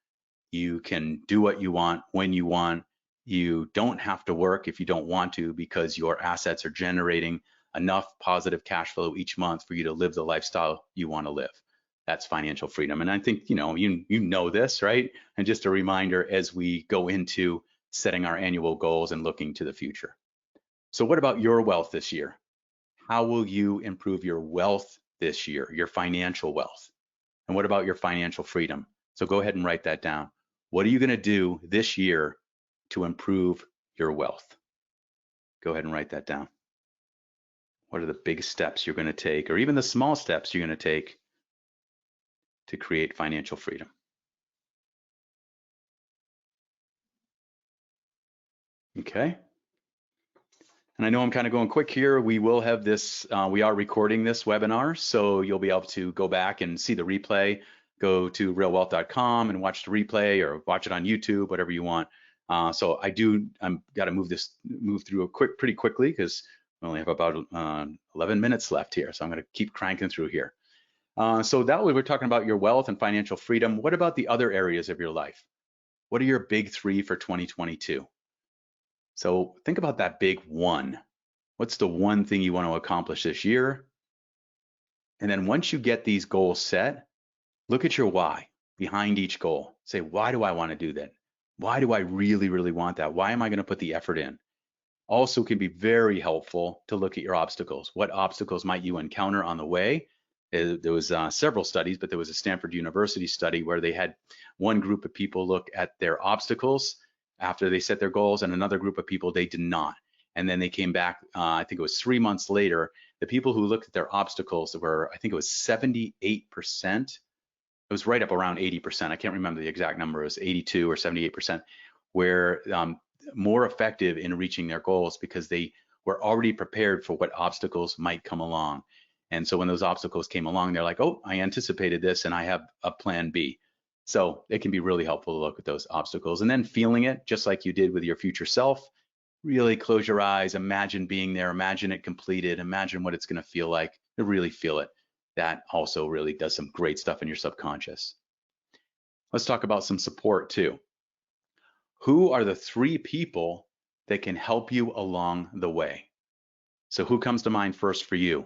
Speaker 1: You can do what you want when you want. You don't have to work if you don't want to, because your assets are generating enough positive cash flow each month for you to live the lifestyle you want to live. That's financial freedom. And I think, you know this, right? And just a reminder as we go into setting our annual goals and looking to the future. So what about your wealth this year? How will you improve your wealth this year, your financial wealth? And what about your financial freedom? So go ahead and write that down. What are you going to do this year to improve your wealth? Go ahead and write that down. What are the big steps you're going to take, or even the small steps you're going to take to create financial freedom? Okay. And I know I'm kind of going quick here. We will have this, we are recording this webinar, so you'll be able to go back and see the replay. Go to realwealth.com and watch the replay, or watch it on YouTube, whatever you want. So I'm got to move through pretty quickly, because we only have about 11 minutes left here. So I'm going to keep cranking through here. So that way we're talking about your wealth and financial freedom. What about the other areas of your life? What are your big 3 for 2022? So think about that big one. What's the one thing you want to accomplish this year? And then once you get these goals set, look at your why behind each goal. Say, why do I want to do that? Why do I really, really want that? Why am I going to put the effort in? Also can be very helpful to look at your obstacles. What obstacles might you encounter on the way? There was several studies, but there was a Stanford University study where they had one group of people look at their obstacles after they set their goals, and another group of people, they did not. And then they came back, I think it was 3 months later, the people who looked at their obstacles were, I think it was 78%. It was right up around 80%. I can't remember the exact number. It was 82 or 78%, were more effective in reaching their goals because they were already prepared for what obstacles might come along. And so when those obstacles came along, they're like, oh, I anticipated this and I have a plan B. So it can be really helpful to look at those obstacles and then feeling it just like you did with your future self. Really close your eyes, imagine being there, imagine it completed, imagine what it's going to feel like to really feel it. That also really does some great stuff in your subconscious. Let's talk about some support too. who are the 3 people that can help you along the way? So who comes to mind first for you?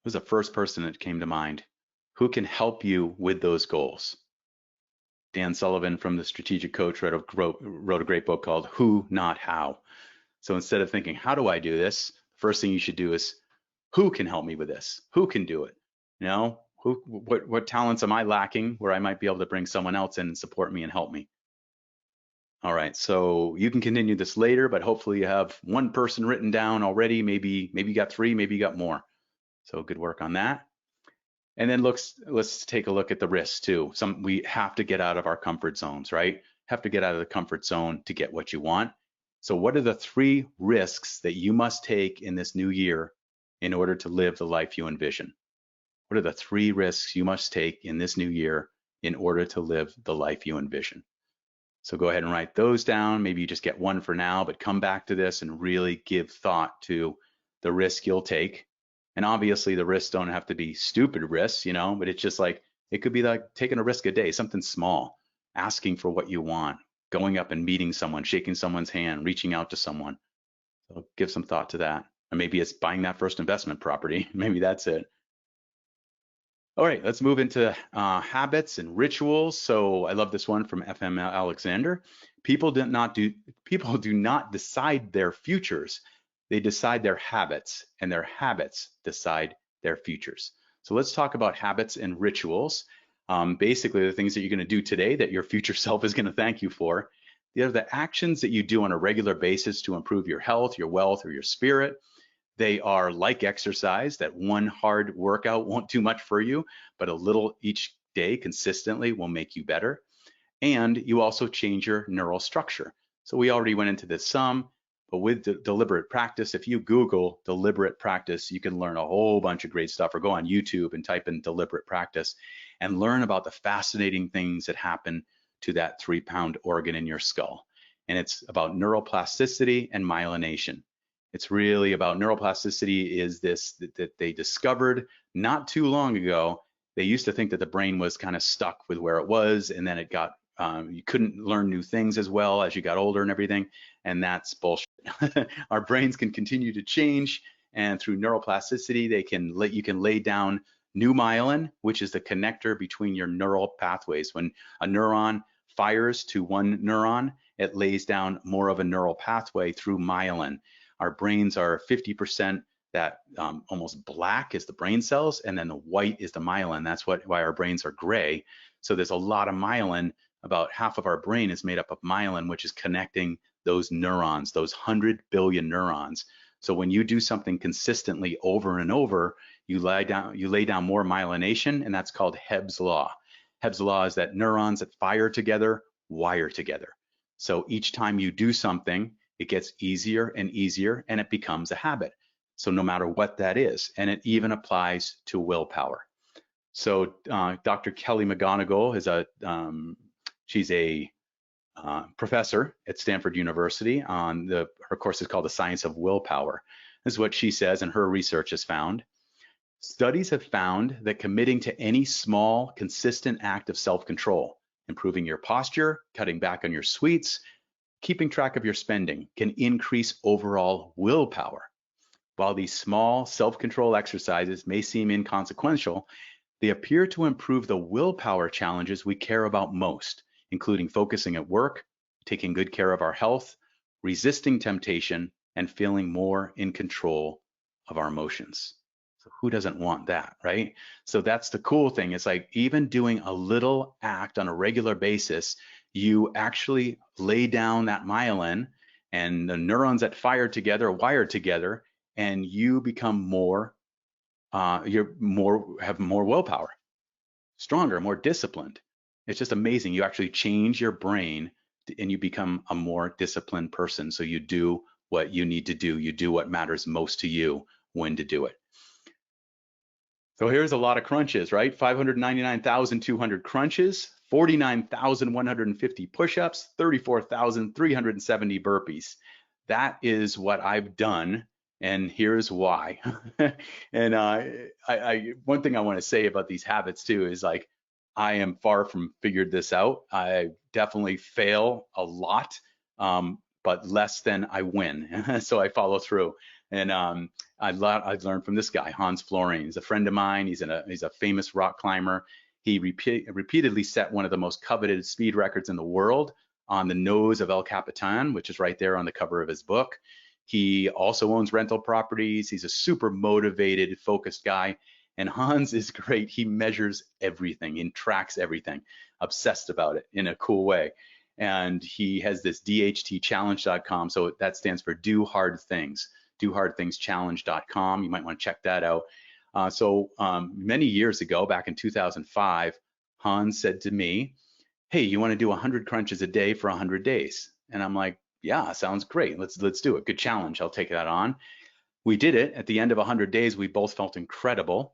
Speaker 1: Who's the first person that came to mind? Who can help you with those goals? Dan Sullivan from the Strategic Coach wrote a great book called Who, Not How. So instead of thinking, how do I do this? First thing you should do is, who can help me with this? Who can do it? You know, what talents am I lacking where I might be able to bring someone else in and support me and help me? All right, so you can continue this later, but hopefully you have one person written down already. Maybe you got 3, maybe you got more. So good work on that. And then let's take a look at the risks too. We have to get out of our comfort zones, right? Have to get out of the comfort zone to get what you want. So what are the 3 risks that you must take in this new year in order to live the life you envision? What are the 3 risks you must take in this new year in order to live the life you envision? So go ahead and write those down. Maybe you just get one for now, but come back to this and really give thought to the risk you'll take. And obviously the risks don't have to be stupid risks, you know, but it's just like, it could be like taking a risk a day, something small, asking for what you want, going up and meeting someone, shaking someone's hand, reaching out to someone. So give some thought to that. Or maybe it's buying that first investment property. Maybe that's it. All right, let's move into habits and rituals. So I love this one from FM Alexander. People do not decide their futures. They decide their habits, and their habits decide their futures. So let's talk about habits and rituals. Basically, the things that you're going to do today that your future self is going to thank you for. They're the actions that you do on a regular basis to improve your health, your wealth, or your spirit. They are like exercise, that one hard workout won't do much for you, but a little each day consistently will make you better. And you also change your neural structure. So we already went into this some, but with deliberate practice, if you Google deliberate practice, you can learn a whole bunch of great stuff, or go on YouTube and type in deliberate practice and learn about the fascinating things that happen to that 3-pound organ in your skull. And it's about neuroplasticity and myelination. It's really about neuroplasticity is this that they discovered not too long ago. They used to think that the brain was kind of stuck with where it was, and then it got you couldn't learn new things as well as you got older and everything, and that's bullshit. Our brains can continue to change, and through neuroplasticity, you can lay down new myelin, which is the connector between your neural pathways. When a neuron fires to one neuron, it lays down more of a neural pathway through myelin. Our brains are 50% that almost black is the brain cells, and then the white is the myelin. That's why our brains are gray. So there's a lot of myelin. About half of our brain is made up of myelin, which is connecting those neurons, those 100 billion neurons. So when you do something consistently over and over, you lay down more myelination, and that's called Hebb's law. Hebb's law is that neurons that fire together wire together. So each time you do something, it gets easier and easier, and it becomes a habit. So no matter what that is, and it even applies to willpower. So Dr. Kelly McGonigal is she's a professor at Stanford University. Her course is called The Science of Willpower. This is what she says, and her research has found. Studies have found that committing to any small, consistent act of self-control, improving your posture, cutting back on your sweets, keeping track of your spending, can increase overall willpower. While these small self-control exercises may seem inconsequential, they appear to improve the willpower challenges we care about most, including focusing at work, taking good care of our health, resisting temptation, and feeling more in control of our emotions. So who doesn't want that, right? So that's the cool thing. It's like even doing a little act on a regular basis, you actually lay down that myelin, and the neurons that fire together wire together, and you become have more willpower, stronger, more disciplined. It's just amazing. You actually change your brain and you become a more disciplined person. So you do what you need to do. You do what matters most to you when to do it. So here's a lot of crunches, right? 599,200 crunches, 49,150 push-ups, 34,370 burpees. That is what I've done, and here's why. And one thing I want to say about these habits too is, like, I am far from figured this out. I definitely fail a lot, but less than I win. So I follow through. And I've learned from this guy, Hans Florine. He's a friend of mine. He's a famous rock climber. He repeatedly set one of the most coveted speed records in the world on the nose of El Capitan, which is right there on the cover of his book. He also owns rental properties. He's a super motivated, focused guy. And Hans is great. He measures everything and tracks everything, obsessed about it in a cool way. And he has this DHTchallenge.com. So that stands for Do Hard Things, dohardthingschallenge.com. You might want to check that out. Many years ago, back in 2005, Hans said to me, hey, you want to do 100 crunches a day for 100 days? And I'm like, yeah, sounds great. Let's do it. Good challenge. I'll take that on. We did it. At the end of 100 days, we both felt incredible.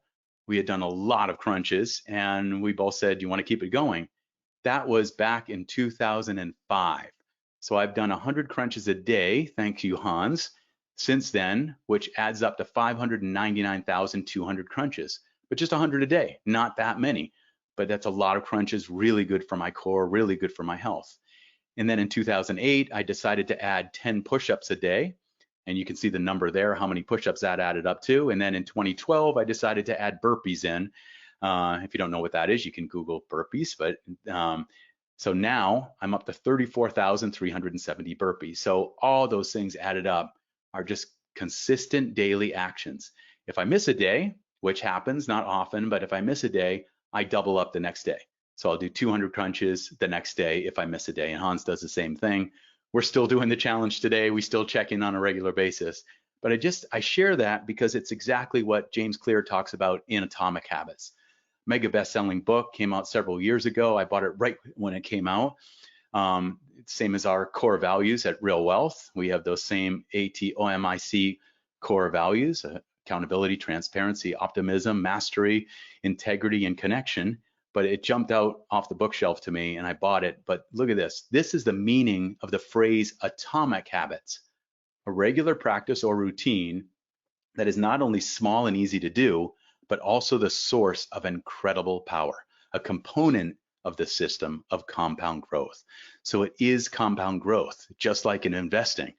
Speaker 1: We had done a lot of crunches, and we both said, you want to keep it going? That was back in 2005. So I've done 100 crunches a day, thank you, Hans, since then, which adds up to 599,200 crunches, but just 100 a day, not that many. But that's a lot of crunches, really good for my core, really good for my health. And then in 2008, I decided to add 10 push-ups a day. And you can see the number there, how many push-ups that added up to. And then in 2012, I decided to add burpees in. If you don't know what that is, you can Google burpees. But so now I'm up to 34,370 burpees. So all those things added up are just consistent daily actions. If I miss a day, which happens not often, but if I miss a day, I double up the next day. So I'll do 200 crunches the next day if I miss a day. And Hans does the same thing. We're still doing the challenge today. We still check in on a regular basis. But I share that because it's exactly what James Clear talks about in Atomic Habits. Mega best-selling book, came out several years ago. I bought it right when it came out. Same as our core values at RealWealth. We have those same ATOMIC core values: accountability, transparency, optimism, mastery, integrity, and connection. But it jumped out off the bookshelf to me and I bought it. But look at this. This is the meaning of the phrase atomic habits: a regular practice or routine that is not only small and easy to do, but also the source of incredible power, a component of the system of compound growth. So it is compound growth, just like in investing.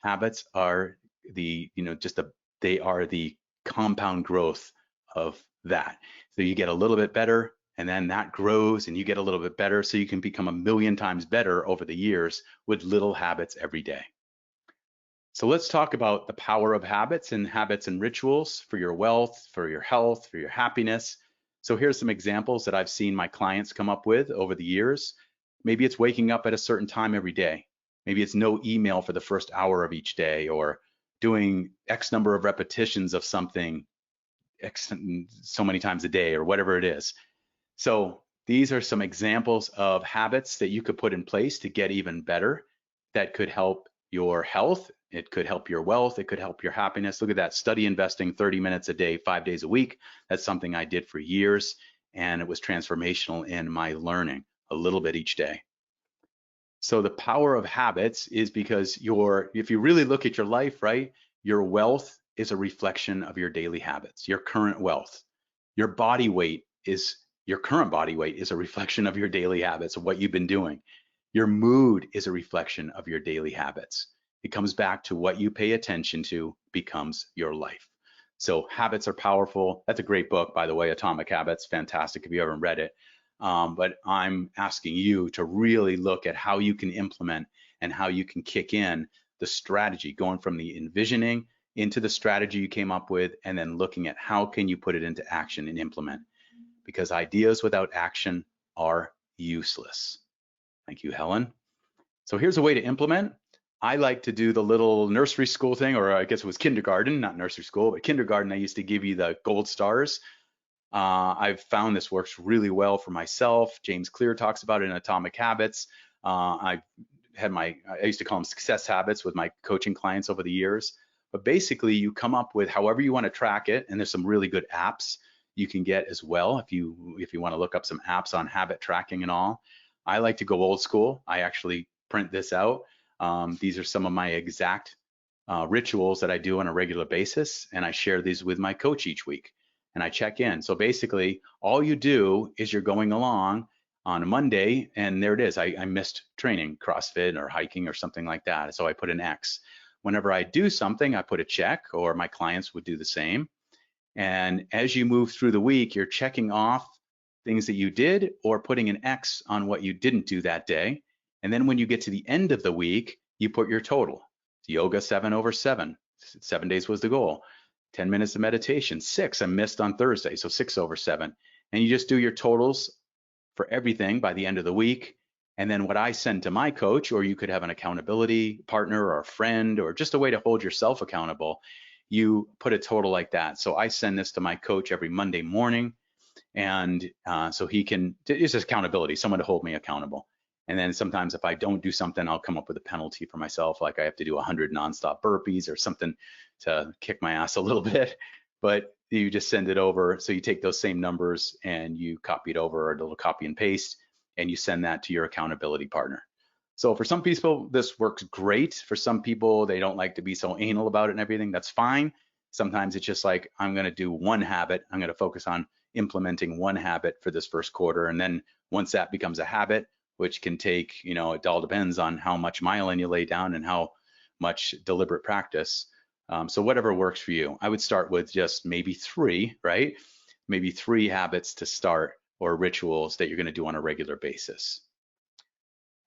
Speaker 1: Habits are they are the compound growth of that. So you get a little bit better, and then that grows and you get a little bit better, so you can become 1,000,000 times better over the years with little habits every day. So let's talk about the power of habits and rituals for your wealth, for your health, for your happiness. So here's some examples that I've seen my clients come up with over the years. Maybe it's waking up at a certain time every day. Maybe it's no email for the first hour of each day, or doing X number of repetitions of something X so many times a day, or whatever it is. So these are some examples of habits that you could put in place to get even better, that could help your health. It could help your wealth. It could help your happiness. Look at that. Study investing 30 minutes a day, 5 days a week. That's something I did for years, and it was transformational in my learning a little bit each day. So the power of habits is because if you really look at your life, right, your wealth is a reflection of your daily habits, your current wealth. Your current body weight is a reflection of your daily habits, of what you've been doing. Your mood is a reflection of your daily habits. It comes back to what you pay attention to becomes your life. So habits are powerful. That's a great book, by the way, Atomic Habits. Fantastic if you haven't read it. But I'm asking you to really look at how you can implement and how you can kick in the strategy, going from the envisioning into the strategy you came up with, and then looking at how can you put it into action and implement. Because ideas without action are useless. Thank you, Helen. So here's a way to implement. I like to do the little nursery school thing, or I guess it was kindergarten, not nursery school, but kindergarten. I used to give you the gold stars. I've found this works really well for myself. James Clear talks about it in Atomic Habits. I used to call them success habits with my coaching clients over the years. But basically, you come up with however you want to track it, and there's some really good apps you can get as well if you want to look up some apps on habit tracking and all. I like to go old school. I actually print this out. These are some of my exact rituals that I do on a regular basis, and I share these with my coach each week. and I check in. So basically, all you do is you're going along on a Monday, and there it is. I missed training, CrossFit or hiking or something like that. So I put an X. Whenever I do something, I put a check, or my clients would do the same. And as you move through the week, you're checking off things that you did or putting an X on what you didn't do that day. And then when you get to the end of the week, you put your total. Yoga 7/7. 7 days was the goal. 10 minutes of meditation, 6 I missed on Thursday, so 6/7. And you just do your totals for everything by the end of the week. And then what I send to my coach, or you could have an accountability partner or a friend, or just a way to hold yourself accountable, you put a total like that. So I send this to my coach every Monday morning, and so he can, it's just accountability, someone to hold me accountable. And then sometimes if I don't do something, I'll come up with a penalty for myself, like I have to do 100 nonstop burpees or something to kick my ass a little bit. But you just send it over. So you take those same numbers and you copy it over, or a little copy and paste, and you send that to your accountability partner. So for some people, this works great. For some people, they don't like to be so anal about it and everything. That's fine. Sometimes it's just like, I'm going to do one habit. I'm going to focus on implementing one habit for this first quarter. And then once that becomes a habit, which can take, it all depends on how much myelin you lay down and how much deliberate practice. So whatever works for you. I would start with just maybe 3, right? Maybe 3 habits to start, or rituals that you're going to do on a regular basis.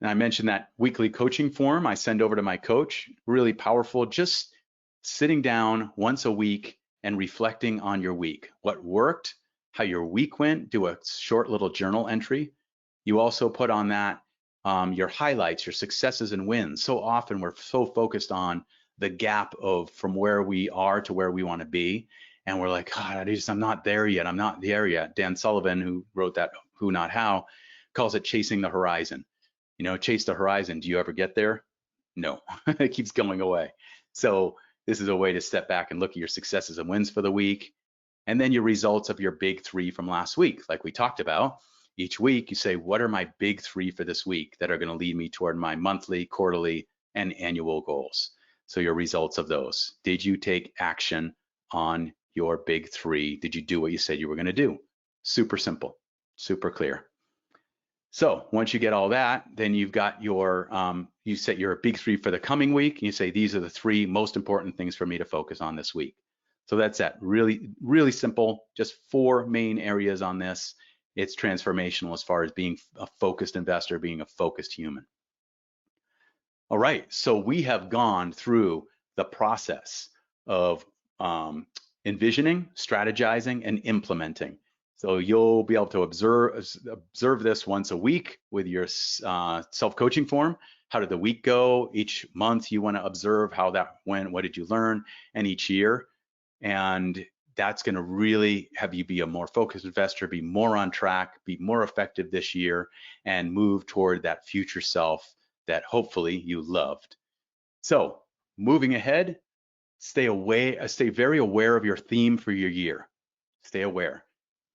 Speaker 1: And I mentioned that weekly coaching form I send over to my coach, really powerful, just sitting down once a week and reflecting on your week, what worked, how your week went, do a short little journal entry. You also put on that your highlights, your successes and wins. So often we're so focused on the gap of from where we are to where we want to be. And we're like, God, I'm not there yet. I'm not there yet. Dan Sullivan, who wrote that Who Not How, calls it chasing the horizon. Chase the horizon. Do you ever get there? No, it keeps going away. So this is a way to step back and look at your successes and wins for the week. And then your results of your big 3 from last week, like we talked about. Each week you say, what are my big 3 for this week that are going to lead me toward my monthly, quarterly, and annual goals? So your results of those. Did you take action on your big 3? Did you do what you said you were going to do? Super simple, super clear. So once you get all that, then you've got your, you set your big 3 for the coming week, and you say, these are the 3 most important things for me to focus on this week. So that's that. Really, really simple, just 4 main areas on this. It's transformational as far as being a focused investor, being a focused human. All right, so we have gone through the process of envisioning, strategizing, and implementing. So you'll be able to observe this once a week with your self-coaching form. How did the week go? Each month you want to observe how that went, what did you learn, and each year. And that's going to really have you be a more focused investor, be more on track, be more effective this year, and move toward that future self that hopefully you loved. So moving ahead, stay very aware of your theme for your year. Stay aware.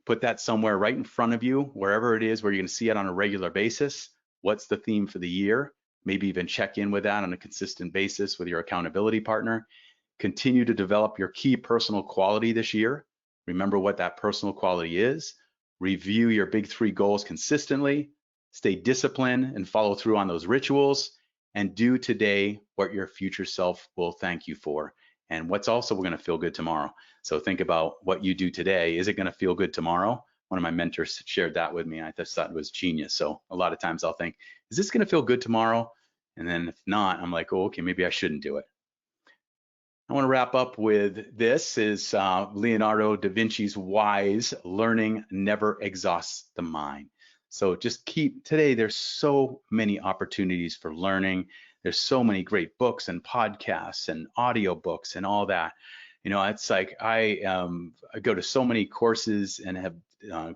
Speaker 1: Put that somewhere right in front of you, wherever it is where you're going to see it on a regular basis. What's the theme for the year? Maybe even check in with that on a consistent basis with your accountability partner. Continue to develop your key personal quality this year. Remember what that personal quality is. Review your big 3 goals consistently. Stay disciplined and follow through on those rituals. And do today what your future self will thank you for. And what's also going to feel good tomorrow. So think about what you do today. Is it going to feel good tomorrow? One of my mentors shared that with me. I just thought it was genius. So a lot of times I'll think, is this going to feel good tomorrow? And then if not, I'm like, oh, okay, maybe I shouldn't do it. I want to wrap up with this is Leonardo da Vinci's wise, learning never exhausts the mind. So just today, there's so many opportunities for learning. There's so many great books and podcasts and audio books and all that. It's like I go to so many courses and have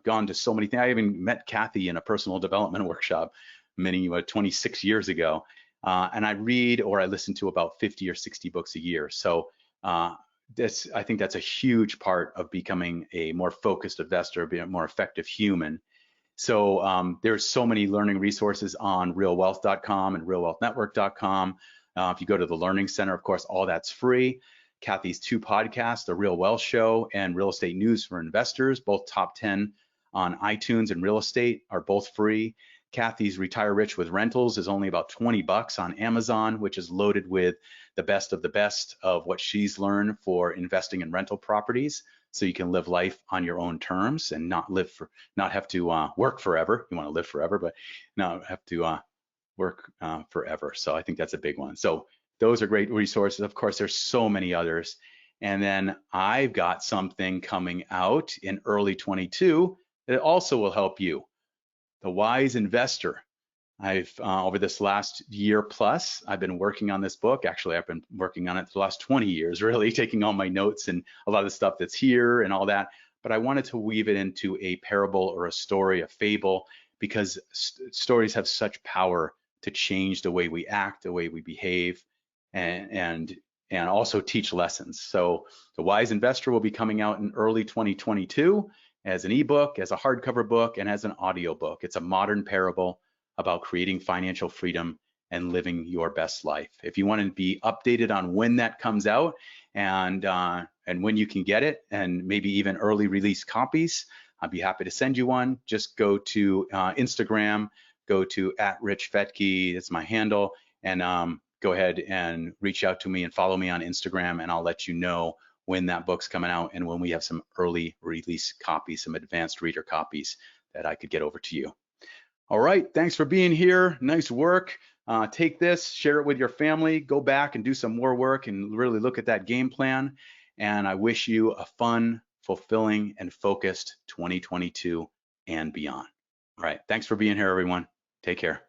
Speaker 1: gone to so many things. I even met Kathy in a personal development workshop 26 years ago. And I read or I listen to about 50 or 60 books a year. So I think that's a huge part of becoming a more focused investor, being a more effective human. So there's so many learning resources on RealWealth.com and RealWealthNetwork.com. If you go to the Learning Center, of course, all that's free. Kathy's 2 podcasts, The Real Wealth Show and Real Estate News for Investors, both top 10 on iTunes and real estate, are both free. Kathy's Retire Rich with Rentals is only about 20 bucks on Amazon, which is loaded with the best of what she's learned for investing in rental properties. So you can live life on your own terms and not have to work forever. You want to live forever, but not have to work forever. So I think that's a big one. So those are great resources. Of course, there's so many others. And then I've got something coming out in early 22 that also will help you. The Wise Investor. I've over this last year plus, I've been working on this book. Actually, I've been working on it for the last 20 years, really taking all my notes and a lot of the stuff that's here and all that. But I wanted to weave it into a parable or a story, a fable, because stories have such power to change the way we act, the way we behave, and also teach lessons. So The Wise Investor will be coming out in early 2022 as an ebook, as a hardcover book, and as an audio book. It's a modern parable about creating financial freedom and living your best life. If you want to be updated on when that comes out and when you can get it, and maybe even early release copies, I'd be happy to send you one. Just go to Instagram, go to @RichFettke, it's my handle, and go ahead and reach out to me and follow me on Instagram, and I'll let you know when that book's coming out and when we have some early release copies, some advanced reader copies that I could get over to you. All right, thanks for being here. Nice work. Take this, share it with your family, go back and do some more work and really look at that game plan. And I wish you a fun, fulfilling, and focused 2022 and beyond. All right, thanks for being here, everyone. Take care.